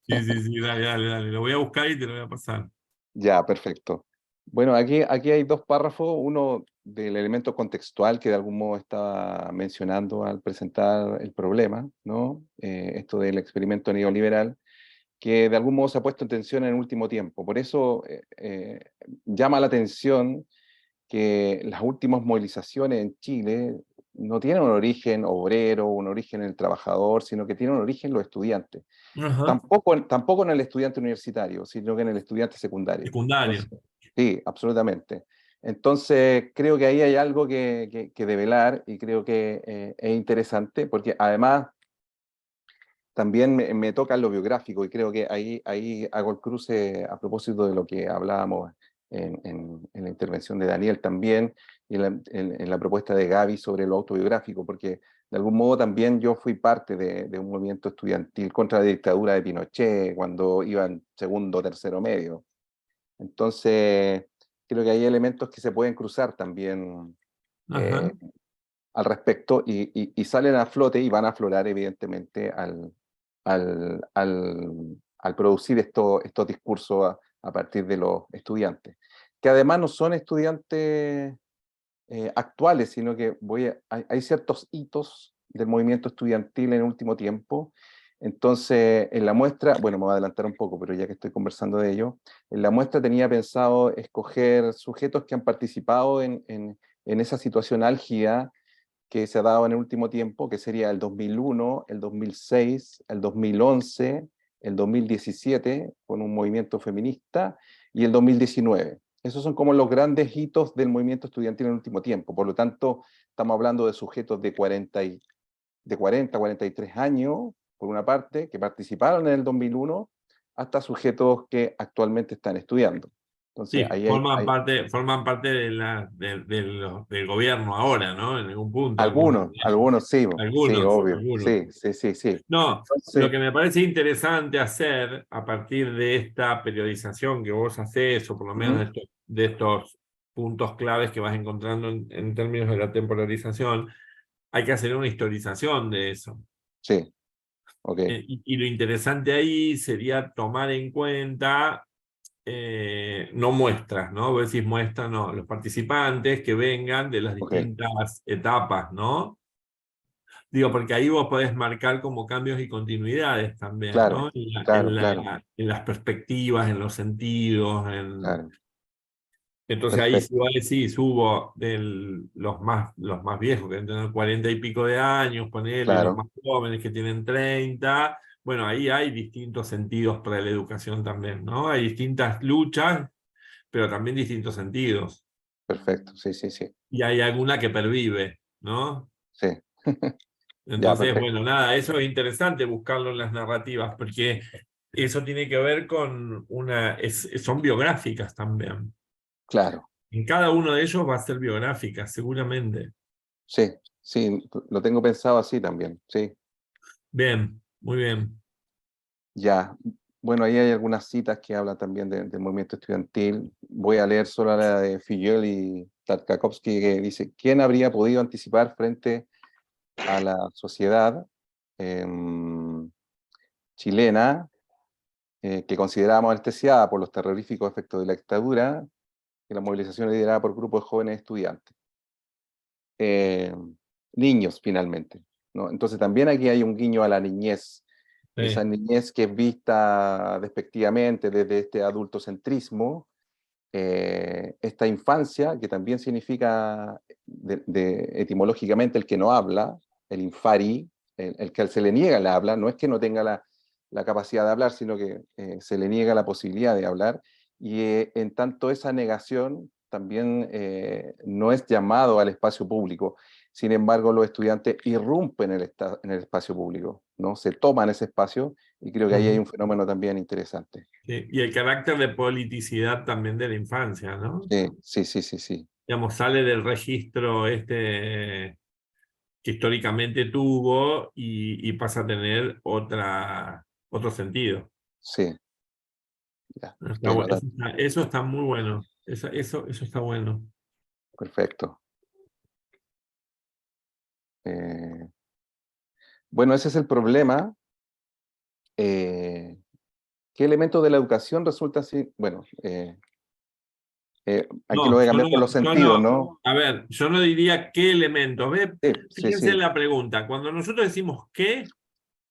Sí, sí, sí, dale, dale, dale. Lo voy a buscar y te lo voy a pasar. Ya, perfecto. Bueno, aquí hay dos párrafos, uno del elemento contextual que de algún modo estaba mencionando al presentar el problema, ¿no? Esto del experimento neoliberal, que de algún modo se ha puesto en tensión en el último tiempo. Por eso llama la atención que las últimas movilizaciones en Chile no tienen un origen obrero, un origen en el trabajador, sino que tienen un origen en los estudiantes. Ajá. Tampoco en el estudiante universitario, sino que en el estudiante secundario. Secundario. Entonces, sí, absolutamente. Entonces, creo que ahí hay algo que develar y creo que es interesante, porque además también me toca lo biográfico y creo que ahí hago el cruce a propósito de lo que hablábamos en la intervención de Daniel también y en la propuesta de Gaby sobre lo autobiográfico, porque de algún modo también yo fui parte de un movimiento estudiantil contra la dictadura de Pinochet cuando iba en segundo o tercero medio. Entonces, creo que hay elementos que se pueden cruzar también Ajá. al respecto y salen a flote y van a aflorar evidentemente al producir estos discursos a partir de los estudiantes, que además no son estudiantes actuales, sino que hay ciertos hitos del movimiento estudiantil en el último tiempo. Entonces, en la muestra, bueno, me voy a adelantar un poco, pero ya que estoy conversando de ello, en la muestra tenía pensado escoger sujetos que han participado en esa situación álgida que se ha dado en el último tiempo, que sería el 2001, el 2006, el 2011, el 2017, con un movimiento feminista, y el 2019. Esos son como los grandes hitos del movimiento estudiantil en el último tiempo. Por lo tanto, estamos hablando de sujetos de 43 años, por una parte, que participaron en el 2001, hasta sujetos que actualmente están estudiando. Entonces, Sí, ahí forman parte del gobierno ahora, ¿no? En algún punto, algunos de ellos. algunos sí, sí, Algunos, obvio, algunos. sí, sí, sí, sí. No, lo Entonces, que me parece interesante hacer a partir de esta periodización que vos hacés, o por lo menos ujú, de estos puntos claves que vas encontrando en términos de la temporalización, hay que hacer una historización de eso. sí, ok, Y lo interesante ahí sería tomar en cuenta, no muestras, ¿no? Vos decís muestras, no, los participantes que vengan de las ok, distintas etapas, ¿no? Digo, porque ahí vos podés marcar como cambios y continuidades también, claro, ¿no? claro, claro, En las perspectivas, en los sentidos, claro, entonces ahí si perfecto, vos decís, hubo los más viejos que deben tener 40 y pico de años, ponele, los claro, más jóvenes que tienen 30, bueno, ahí hay distintos sentidos para la educación también, ¿no? Hay distintas luchas, pero también distintos sentidos. perfecto, sí, sí, sí, Y hay alguna que pervive, ¿no? sí, ya, Entonces, perfecto, bueno, nada, eso es interesante buscarlo en las narrativas, porque eso tiene que ver con son biográficas también. claro, En cada uno de ellos va a ser biográfica, seguramente. sí, sí, lo tengo pensado así también, sí, Bien, muy bien. ya. Bueno, ahí hay algunas citas que hablan también del movimiento estudiantil. Voy a leer solo la de Fillol y Tartakovsky, que dice, ¿quién habría podido anticipar frente a la sociedad chilena que considerábamos anestesiada por los terroríficos efectos de la dictadura, que la movilización liderada por grupos de jóvenes estudiantes, eh, niños finalmente, ¿no? Entonces también aquí hay un guiño a la niñez, esa Sí, niñez que es vista despectivamente desde este adultocentrismo, esta infancia que también significa etimológicamente el que no habla, el infari, el que se le niega el habla, no es que no tenga la capacidad de hablar, sino que se le niega la posibilidad de hablar, y en tanto esa negación también no es llamado al espacio público. Sin embargo, los estudiantes irrumpen en el espacio público, ¿no? Se toman ese espacio, y creo que ahí hay un fenómeno también interesante. Sí, y el carácter de politicidad también de la infancia, ¿no? Sí, sí, sí, sí. Digamos, sale del registro que históricamente tuvo y pasa a tener otro sentido. Sí, ya, Está estoy notando. eso está muy bueno. Eso está bueno. Perfecto. Bueno, ese es el problema. ¿Qué elementos de la educación resulta así? Bueno, aquí lo No, voy a yo cambiar por los yo sentidos, no. ¿no? A ver, yo no diría qué elementos. ¿Ve? Sí, sí, Fíjense en sí, la pregunta. Cuando nosotros decimos qué,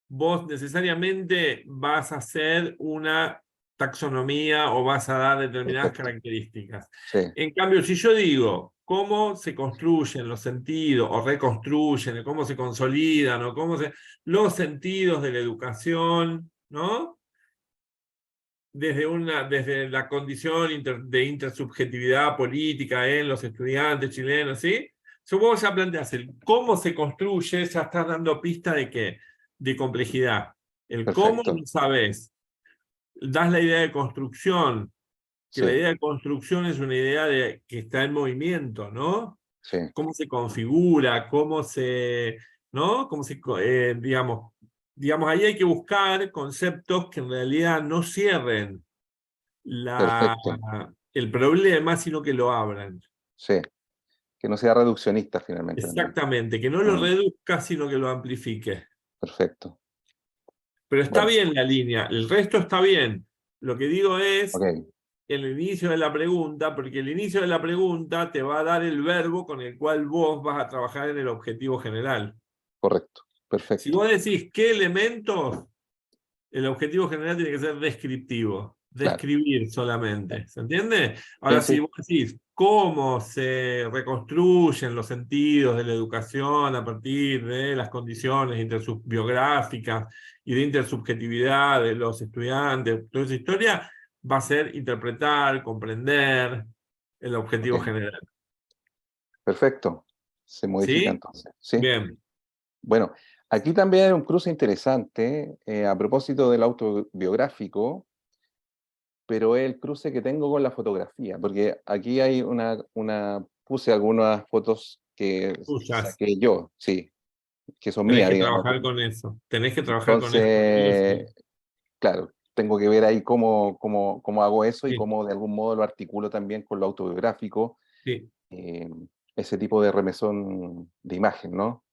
vos necesariamente vas a hacer una taxonomía o vas a dar determinadas perfecto. características. Sí, En cambio, si yo digo cómo se construyen los sentidos o reconstruyen, o cómo se consolidan, o los sentidos de la educación, ¿no? Desde la condición de intersubjetividad política en los estudiantes chilenos, ¿sí? Si vos ya planteás el cómo se construye, ya estás dando pista de qué, de complejidad. El cómo perfecto. no sabés. Das la idea de construcción, que la Sí, idea de construcción es una idea que está en movimiento, ¿no? sí, Cómo se configura, ¿no? Digamos, ahí hay que buscar conceptos que en realidad no cierren perfecto. el problema, sino que lo abran. Sí, que no sea reduccionista finalmente también. Exactamente, que no lo Mm, reduzca, sino que lo amplifique. perfecto. Pero está Bueno, bien la línea, el resto está bien. Lo que digo es ok, el inicio de la pregunta, porque el inicio de la pregunta te va a dar el verbo con el cual vos vas a trabajar en el objetivo general. correcto. Si Perfecto. vos decís qué elementos, el objetivo general tiene que ser descriptivo, Claro. describir solamente, ¿se entiende? Sí, Ahora, si sí, vos decís cómo se reconstruyen los sentidos de la educación a partir de las condiciones biográficas y de intersubjetividad de los estudiantes, toda esa historia va a ser interpretar, comprender el objetivo ok. general. Perfecto. Se modifica ¿Sí? entonces. Sí. Bien. Bueno, aquí también hay un cruce interesante a propósito del autobiográfico, pero es el cruce que tengo con la fotografía, porque aquí hay puse algunas fotos que Tuyas. saqué yo, sí, que son Tenés mías, que digamos. trabajar con eso. Tenés que trabajar con eso. Sí o Entonces, sí. claro, tengo que ver ahí cómo hago eso y Sí, cómo de algún modo lo articulo también con lo autobiográfico, sí. eh, ese tipo de remesón de imagen, ¿no?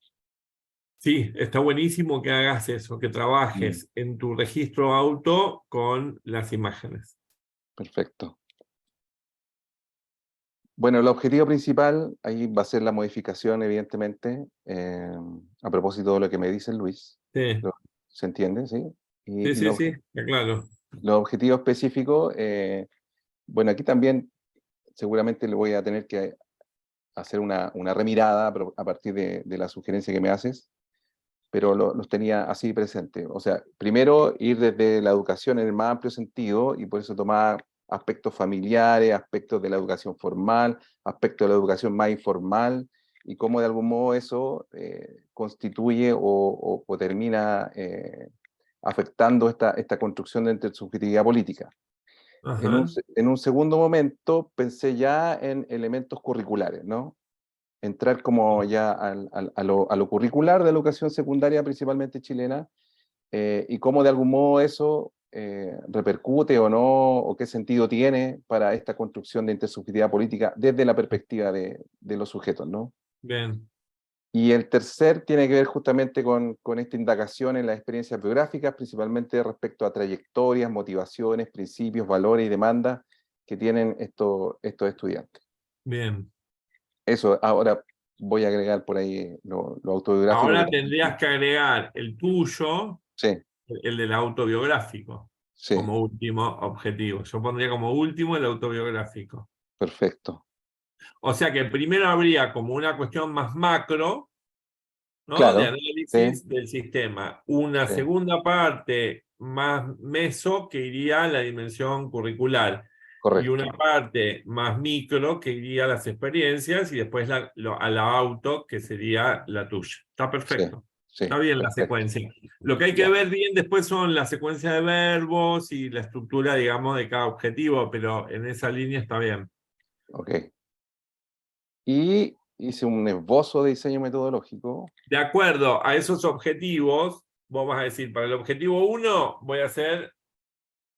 Sí, está buenísimo que hagas eso, que Mm, trabajes en tu registro auto con las imágenes. perfecto. Bueno, el objetivo principal ahí va a ser la modificación, evidentemente, a propósito de lo que me dice Luis, Sí, lo- ¿se entiende? ¿Sí? sí, Y sí, sí, está claro. los objetivos específicos, bueno, aquí también seguramente le voy a tener que hacer una remirada a partir de la sugerencia que me haces, pero los tenía así presente. O sea, primero ir desde la educación en el más amplio sentido, y por eso tomar aspectos familiares, aspectos de la educación formal, aspectos de la educación más informal, y cómo de algún modo eso constituye o termina afectando esta construcción de intersubjetividad política. Ajá. En un segundo momento pensé ya en elementos curriculares, ¿no? Entrar como ya a lo curricular de la educación secundaria, principalmente chilena, y cómo de algún modo eso repercute o no, o qué sentido tiene para esta construcción de intersubjetividad política desde la perspectiva de los sujetos, ¿no? Bien, Y el tercer tiene que ver justamente con esta indagación en las experiencias biográficas, principalmente respecto a trayectorias, motivaciones, principios, valores y demandas que tienen estos estudiantes. bien. Eso, ahora voy a agregar por ahí lo autobiográfico que Ahora también. tendrías que agregar el tuyo, Sí, el del autobiográfico, sí, como último objetivo. Yo pondría como último el autobiográfico. perfecto. O sea que primero habría como una cuestión más macro, ¿no? De Claro, sí, análisis del sistema. Una sí, segunda parte más meso que iría a la dimensión curricular. Y una correcto. parte más micro que iría a las experiencias y después a la auto, que sería la tuya. Está Sí, perfecto. sí, Está bien la perfecto. secuencia. Lo que hay que Ya, ver bien después son la secuencia de verbos y la estructura, digamos, de cada objetivo, pero en esa línea está bien. ok. Y hice un esbozo de diseño metodológico. De acuerdo a esos objetivos, vos vas a decir, para el objetivo 1 voy a hacer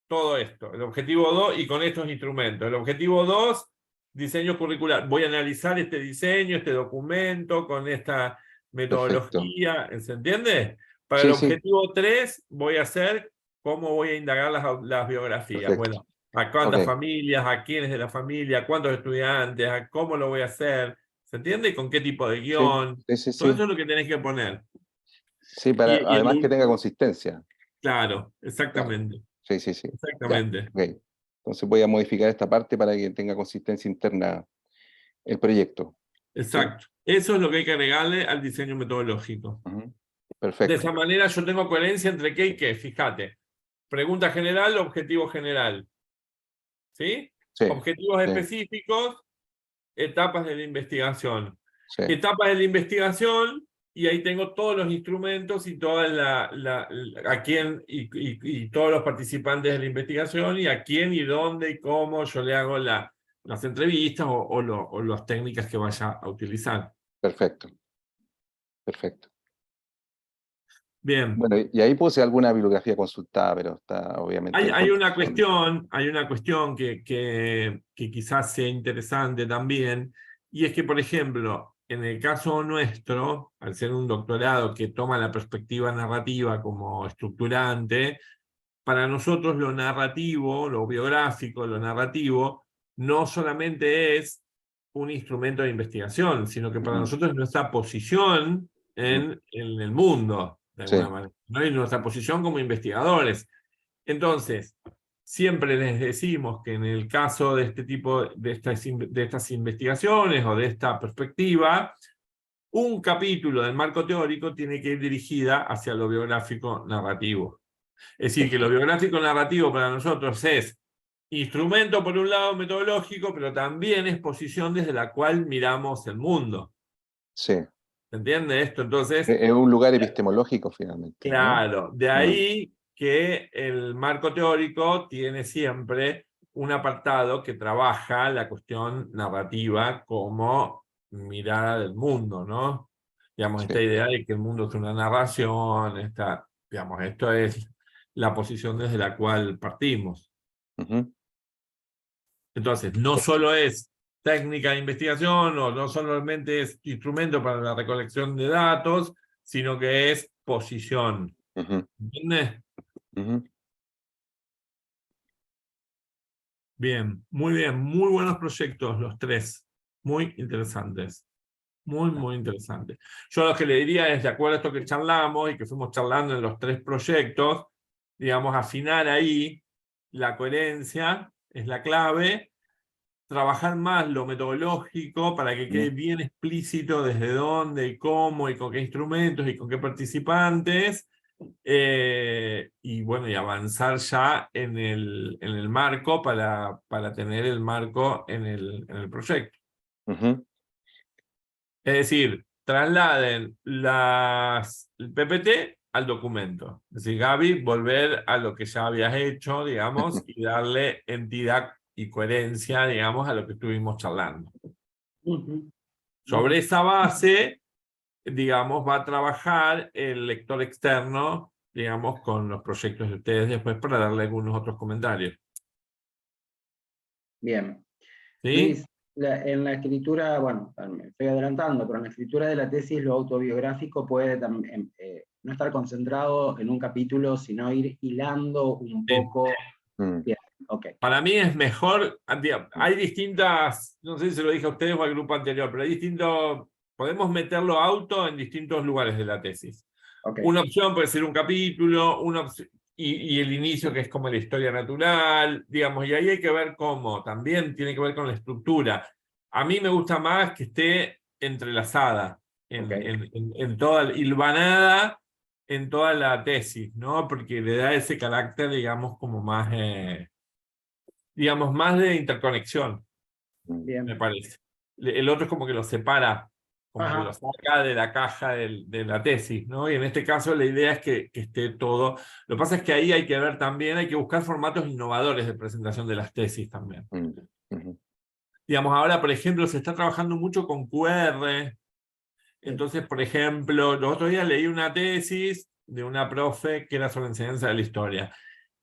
todo esto. El objetivo 2 y con estos instrumentos. El objetivo 2, diseño curricular. Voy a analizar este diseño, este documento con esta Perfecto. metodología. ¿Se entiende? Para el Sí, sí, objetivo 3 voy a hacer cómo voy a indagar las biografías. perfecto. Bueno, a Ok, cuántas familias, a quiénes de la familia, a cuántos estudiantes, a cómo lo voy a hacer. ¿Se entiende? ¿Con qué tipo de sí, guión? sí, sí, Todo eso sí. es lo que tenés que poner. Sí, para, Y el además que tenga último, consistencia. claro, Claro. exactamente. Sí, sí, sí. Ya, Exactamente. ok. Entonces voy a modificar esta parte para que tenga consistencia interna el proyecto. ¿Sí? Exacto. Eso es lo que hay que agregarle al diseño metodológico. Ujú. De esa Perfecto. manera yo tengo coherencia entre qué y qué. Fíjate. Pregunta general, objetivo general. ¿Sí? Sí, Objetivos sí, específicos, etapas de la investigación. sí. Etapas de la investigación, y ahí tengo todos los instrumentos y toda a quién y todos los participantes de la investigación y a quién y dónde y cómo yo le hago las entrevistas o las técnicas que vaya a utilizar. Perfecto, perfecto. Bien. Bueno, y ahí puse alguna bibliografía consultada, pero está obviamente en construcción. Hay una cuestión que quizás sea interesante también, y es que, por ejemplo, en el caso nuestro, al ser un doctorado que toma la perspectiva narrativa como estructurante, para nosotros lo narrativo, lo biográfico, lo narrativo, no solamente es un instrumento de investigación, sino que para Ujú, nosotros es nuestra posición ujú. en el mundo, de Sí, alguna manera, ¿no? Y nuestra posición como investigadores. Entonces, siempre les decimos que en el caso de este tipo de estas investigaciones o de esta perspectiva, un capítulo del marco teórico tiene que ir dirigida hacia lo biográfico narrativo. Es decir, que lo perfecto. biográfico narrativo para nosotros es instrumento, por un lado, metodológico, pero también es posición desde la cual miramos el mundo. Sí. ¿Se entiende esto? Entonces, Es un lugar epistemológico finalmente, ¿no? claro, de Mm, ahí que el marco teórico tiene siempre un apartado que trabaja la cuestión narrativa como mirada del mundo, ¿no? Digamos, esta sí. idea de que el mundo es una narración, digamos, esto es la posición desde la cual partimos. Ujú. Entonces, no solo es técnica de investigación o no solamente es instrumento para la recolección de datos, sino que es posición. Ujú, ¿Entiendes? ujú. Bien, muy buenos proyectos los tres, muy interesantes, muy interesantes. Yo lo que le diría es, de acuerdo a esto que charlamos y que fuimos charlando en los tres proyectos, digamos, afinar ahí la coherencia es la clave, trabajar más lo metodológico para que quede Ujú. bien explícito desde dónde y cómo y con qué instrumentos y con qué participantes, y bueno, y avanzar ya en el marco para tener el marco en el proyecto. Ujú. Es decir, trasladen el PPT al documento. Es decir, Gaby, volver a lo que ya habías hecho, digamos, y darle entidad y coherencia, digamos, a lo que estuvimos charlando. Ujú, Sobre ujú. esa base, digamos, va a trabajar el lector externo, digamos, con los proyectos de ustedes después para darle algunos otros comentarios. Bien. ¿Sí? Luis, en la escritura, bueno, me estoy adelantando, pero en la escritura de la tesis lo autobiográfico puede también no estar concentrado en un capítulo, sino ir hilando un Sí. poco. Mm, Bien, ok. Para mí es mejor, hay distintas, no sé si se lo dije a ustedes o al grupo anterior, pero hay distintos, podemos meterlo auto en distintos lugares de la tesis. Ok. Una opción puede ser un capítulo, y el inicio que es como la historia natural, digamos, y ahí hay que ver cómo, también tiene que ver con la estructura. A mí me gusta más que esté entrelazada, Ok. en toda, hilvanada en toda la tesis, ¿no? Porque le da ese carácter, digamos, como más, digamos, más de interconexión, me Bien. parece. El otro es como que lo separa, como que lo Ajá. saca de la caja de la tesis, ¿no? Y en este caso la idea es que esté todo. Lo que pasa es que ahí hay que ver también, hay que buscar formatos innovadores de presentación de las tesis también. Ujú. Digamos, ahora, por ejemplo, se está trabajando mucho con QR. Entonces, por ejemplo, los otros días leí una tesis de una profe que era sobre enseñanza de la historia,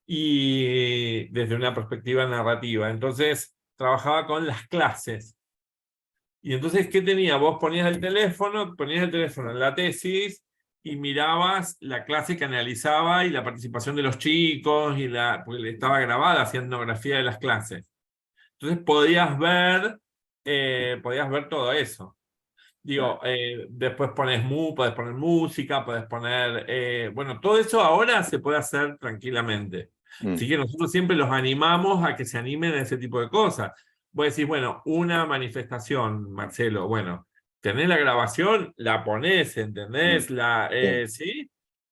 y desde una perspectiva narrativa. Entonces, trabajaba con las clases. Y entonces, ¿qué tenía? Vos ponías el teléfono en la tesis y mirabas la clase que analizaba y la participación de los chicos, porque estaba grabada haciendo etnografía de las clases. Entonces podías ver todo eso. Digo, después podés poner música, podés poner, bueno, todo eso ahora se puede hacer tranquilamente. Así Mm. que nosotros siempre los animamos a que se animen a ese tipo de cosas. Vos decís, bueno, una manifestación, Marcelo, bueno, tenés la grabación, la ponés, ¿entendés? Mm. Sí, ¿Sí?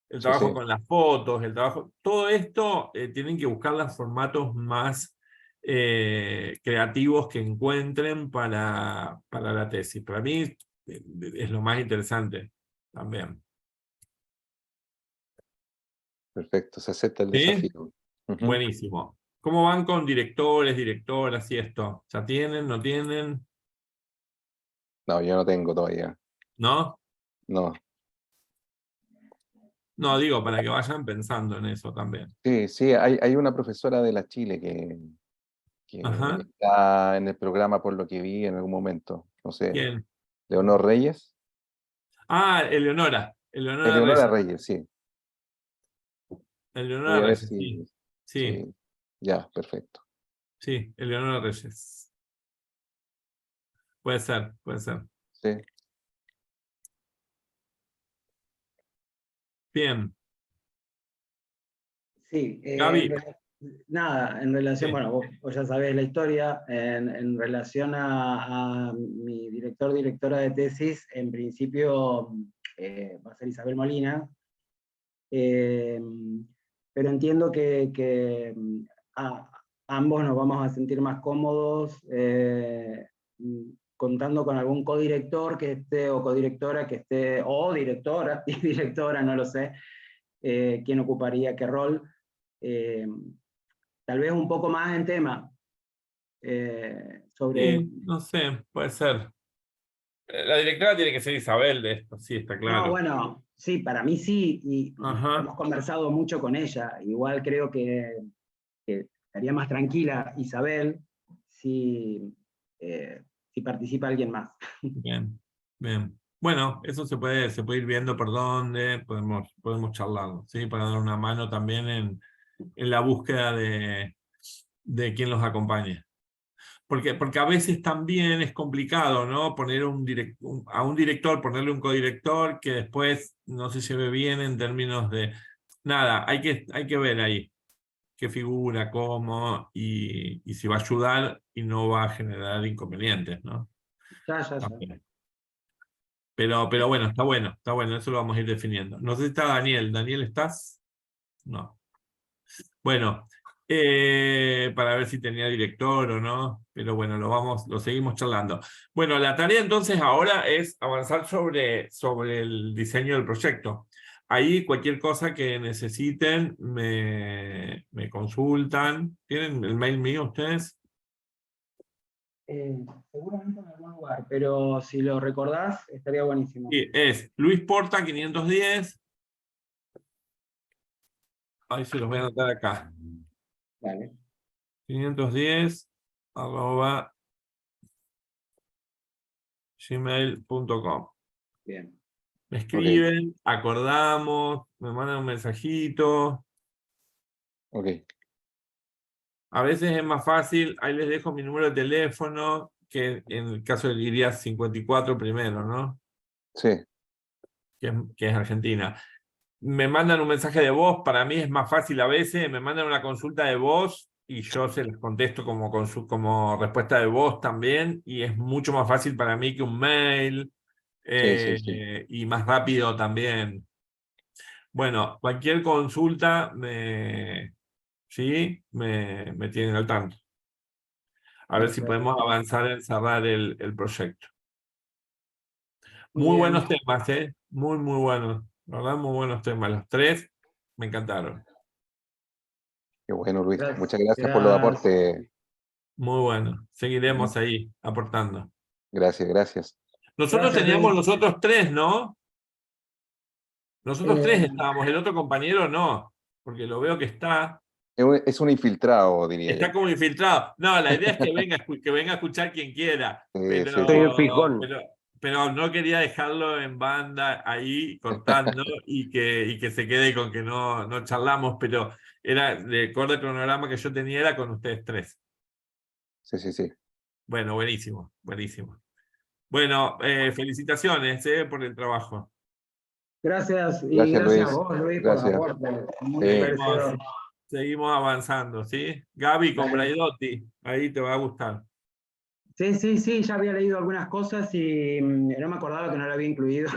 El sí, trabajo sí. con las fotos, el trabajo, todo esto tienen que buscar los formatos más creativos que encuentren para la tesis. Para mí es lo más interesante también. Perfecto, se acepta el ¿Sí? desafío. Ujú. Buenísimo. ¿Cómo van con directores, directoras y esto? ¿Ya tienen, no tienen? No, yo no tengo todavía. ¿No? No. No, digo, para que vayan pensando en eso también. Sí, sí, hay una profesora de la Chile que Ajá. está en el programa por lo que vi en algún momento. No sé, ¿Quién? Leonor Reyes. Ah, Eleonora. Eleonora Eleonora Reyes. Reyes, sí. Voy Eleonora a ver Reyes, sí. si, Sí, si, ya, perfecto. sí, Eleonora Reyes. Puede ser, puede ser. Sí, Bien. Sí, Gaby, nada, en relación, sí. bueno, vos ya sabés la historia, en relación a mi directora de tesis, en principio va a ser Isabel Molina, eh, pero entiendo que ambos nos vamos a sentir más cómodos contando con algún codirector que esté, o codirectora que esté, o directora y directora, no lo sé, quién ocuparía qué rol. Eh, Tal vez un poco más en tema sobre... No sé, puede ser. La directora tiene que ser Isabel de esto, sí, está No, claro. bueno, sí, para mí sí, y Ajá, hemos conversado mucho con ella. Igual creo que estaría más tranquila Isabel si, si participa alguien más. bien, bien. Bueno, eso se puede ir viendo por dónde, podemos charlarlo, ¿sí? Para dar una mano también en la búsqueda de quién los acompañe. Porque a veces también es complicado, ¿no? Poner a un director, ponerle un codirector que después no se lleve bien en términos de... Nada, hay que ver ahí qué figura, cómo, y si va a ayudar y no va a generar inconvenientes, ¿no? Ya, ya, ya. También. Pero bueno, está bueno, eso lo vamos a ir definiendo. No sé si está Daniel. ¿Daniel estás? No. Bueno, para ver si tenía director o no, pero bueno, lo seguimos charlando. Bueno, la tarea entonces ahora es avanzar sobre el diseño del proyecto. Ahí cualquier cosa que necesiten me consultan. ¿Tienen el mail mío ustedes? Seguramente en algún lugar, pero si lo recordás, estaría buenísimo. Sí, es Luis Porta 510. Ahí se los voy a anotar acá. Dale, 510 arroba gmail.com. bien. Me ok, escriben, acordamos, me mandan un mensajito. ok. A veces es más fácil, ahí les dejo mi número de teléfono, que en el caso de iría 54 primero, ¿no? Sí, Que es Argentina. Me mandan un mensaje de voz, para mí es más fácil a veces, me mandan una consulta de voz y yo se les contesto como respuesta de voz también, y es mucho más fácil para mí que un mail. y más rápido también. Bueno, cualquier consulta me tienen al tanto. A ver si podemos avanzar en cerrar el proyecto. Muy buenos temas, muy buenos. La verdad, muy buenos temas. Los tres me encantaron. Qué bueno, Luis. Gracias. Muchas gracias por los aportes. Muy bueno. Seguiremos ahí aportando. Gracias, gracias. Nosotros Gracias, teníamos Luis. los otros tres, ¿no? Nosotros tres estábamos, el otro compañero no, porque lo veo que está Es un infiltrado, diría yo. como infiltrado. No, la idea es que venga a escuchar quien quiera, Sí, sí, Soy el fijón. pero no quería dejarlo en banda ahí cortando y que se quede con que no charlamos, pero era de acuerdo al cronograma que yo tenía era con ustedes tres. Sí, sí, sí. Bueno, buenísimo, buenísimo. Bueno, felicitaciones por el trabajo. Gracias, y Gracias, gracias a Luis. vos, Luis, Gracias. por el aporte. Muy Sí. enriquecedor. Seguimos avanzando, ¿sí? Gaby con Braidotti, ahí te va a gustar. Sí, ya había leído algunas cosas y no me acordaba que no lo había incluido,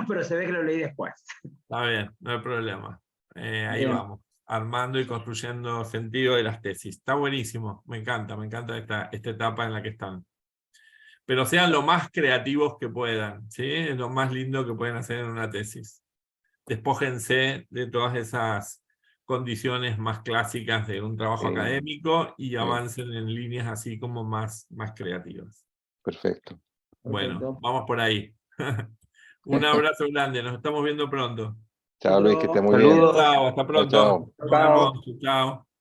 pero se ve que lo leí después. Está bien, no hay problema. Ahí Bien. vamos, armando y construyendo sentido de las tesis. Está buenísimo, me encanta esta etapa en la que están. Pero sean lo más creativos que puedan, ¿sí? Es lo más lindo que pueden hacer en una tesis. Despójense de todas esas condiciones más clásicas de un trabajo académico y avancen en líneas así como más creativas. Perfecto. Bueno, vamos por ahí. Un abrazo grande, nos estamos viendo pronto. Chao, Luis, que estés muy bien. Saludos. Chao, hasta pronto. Chao. Nos Chao. vemos. Chao.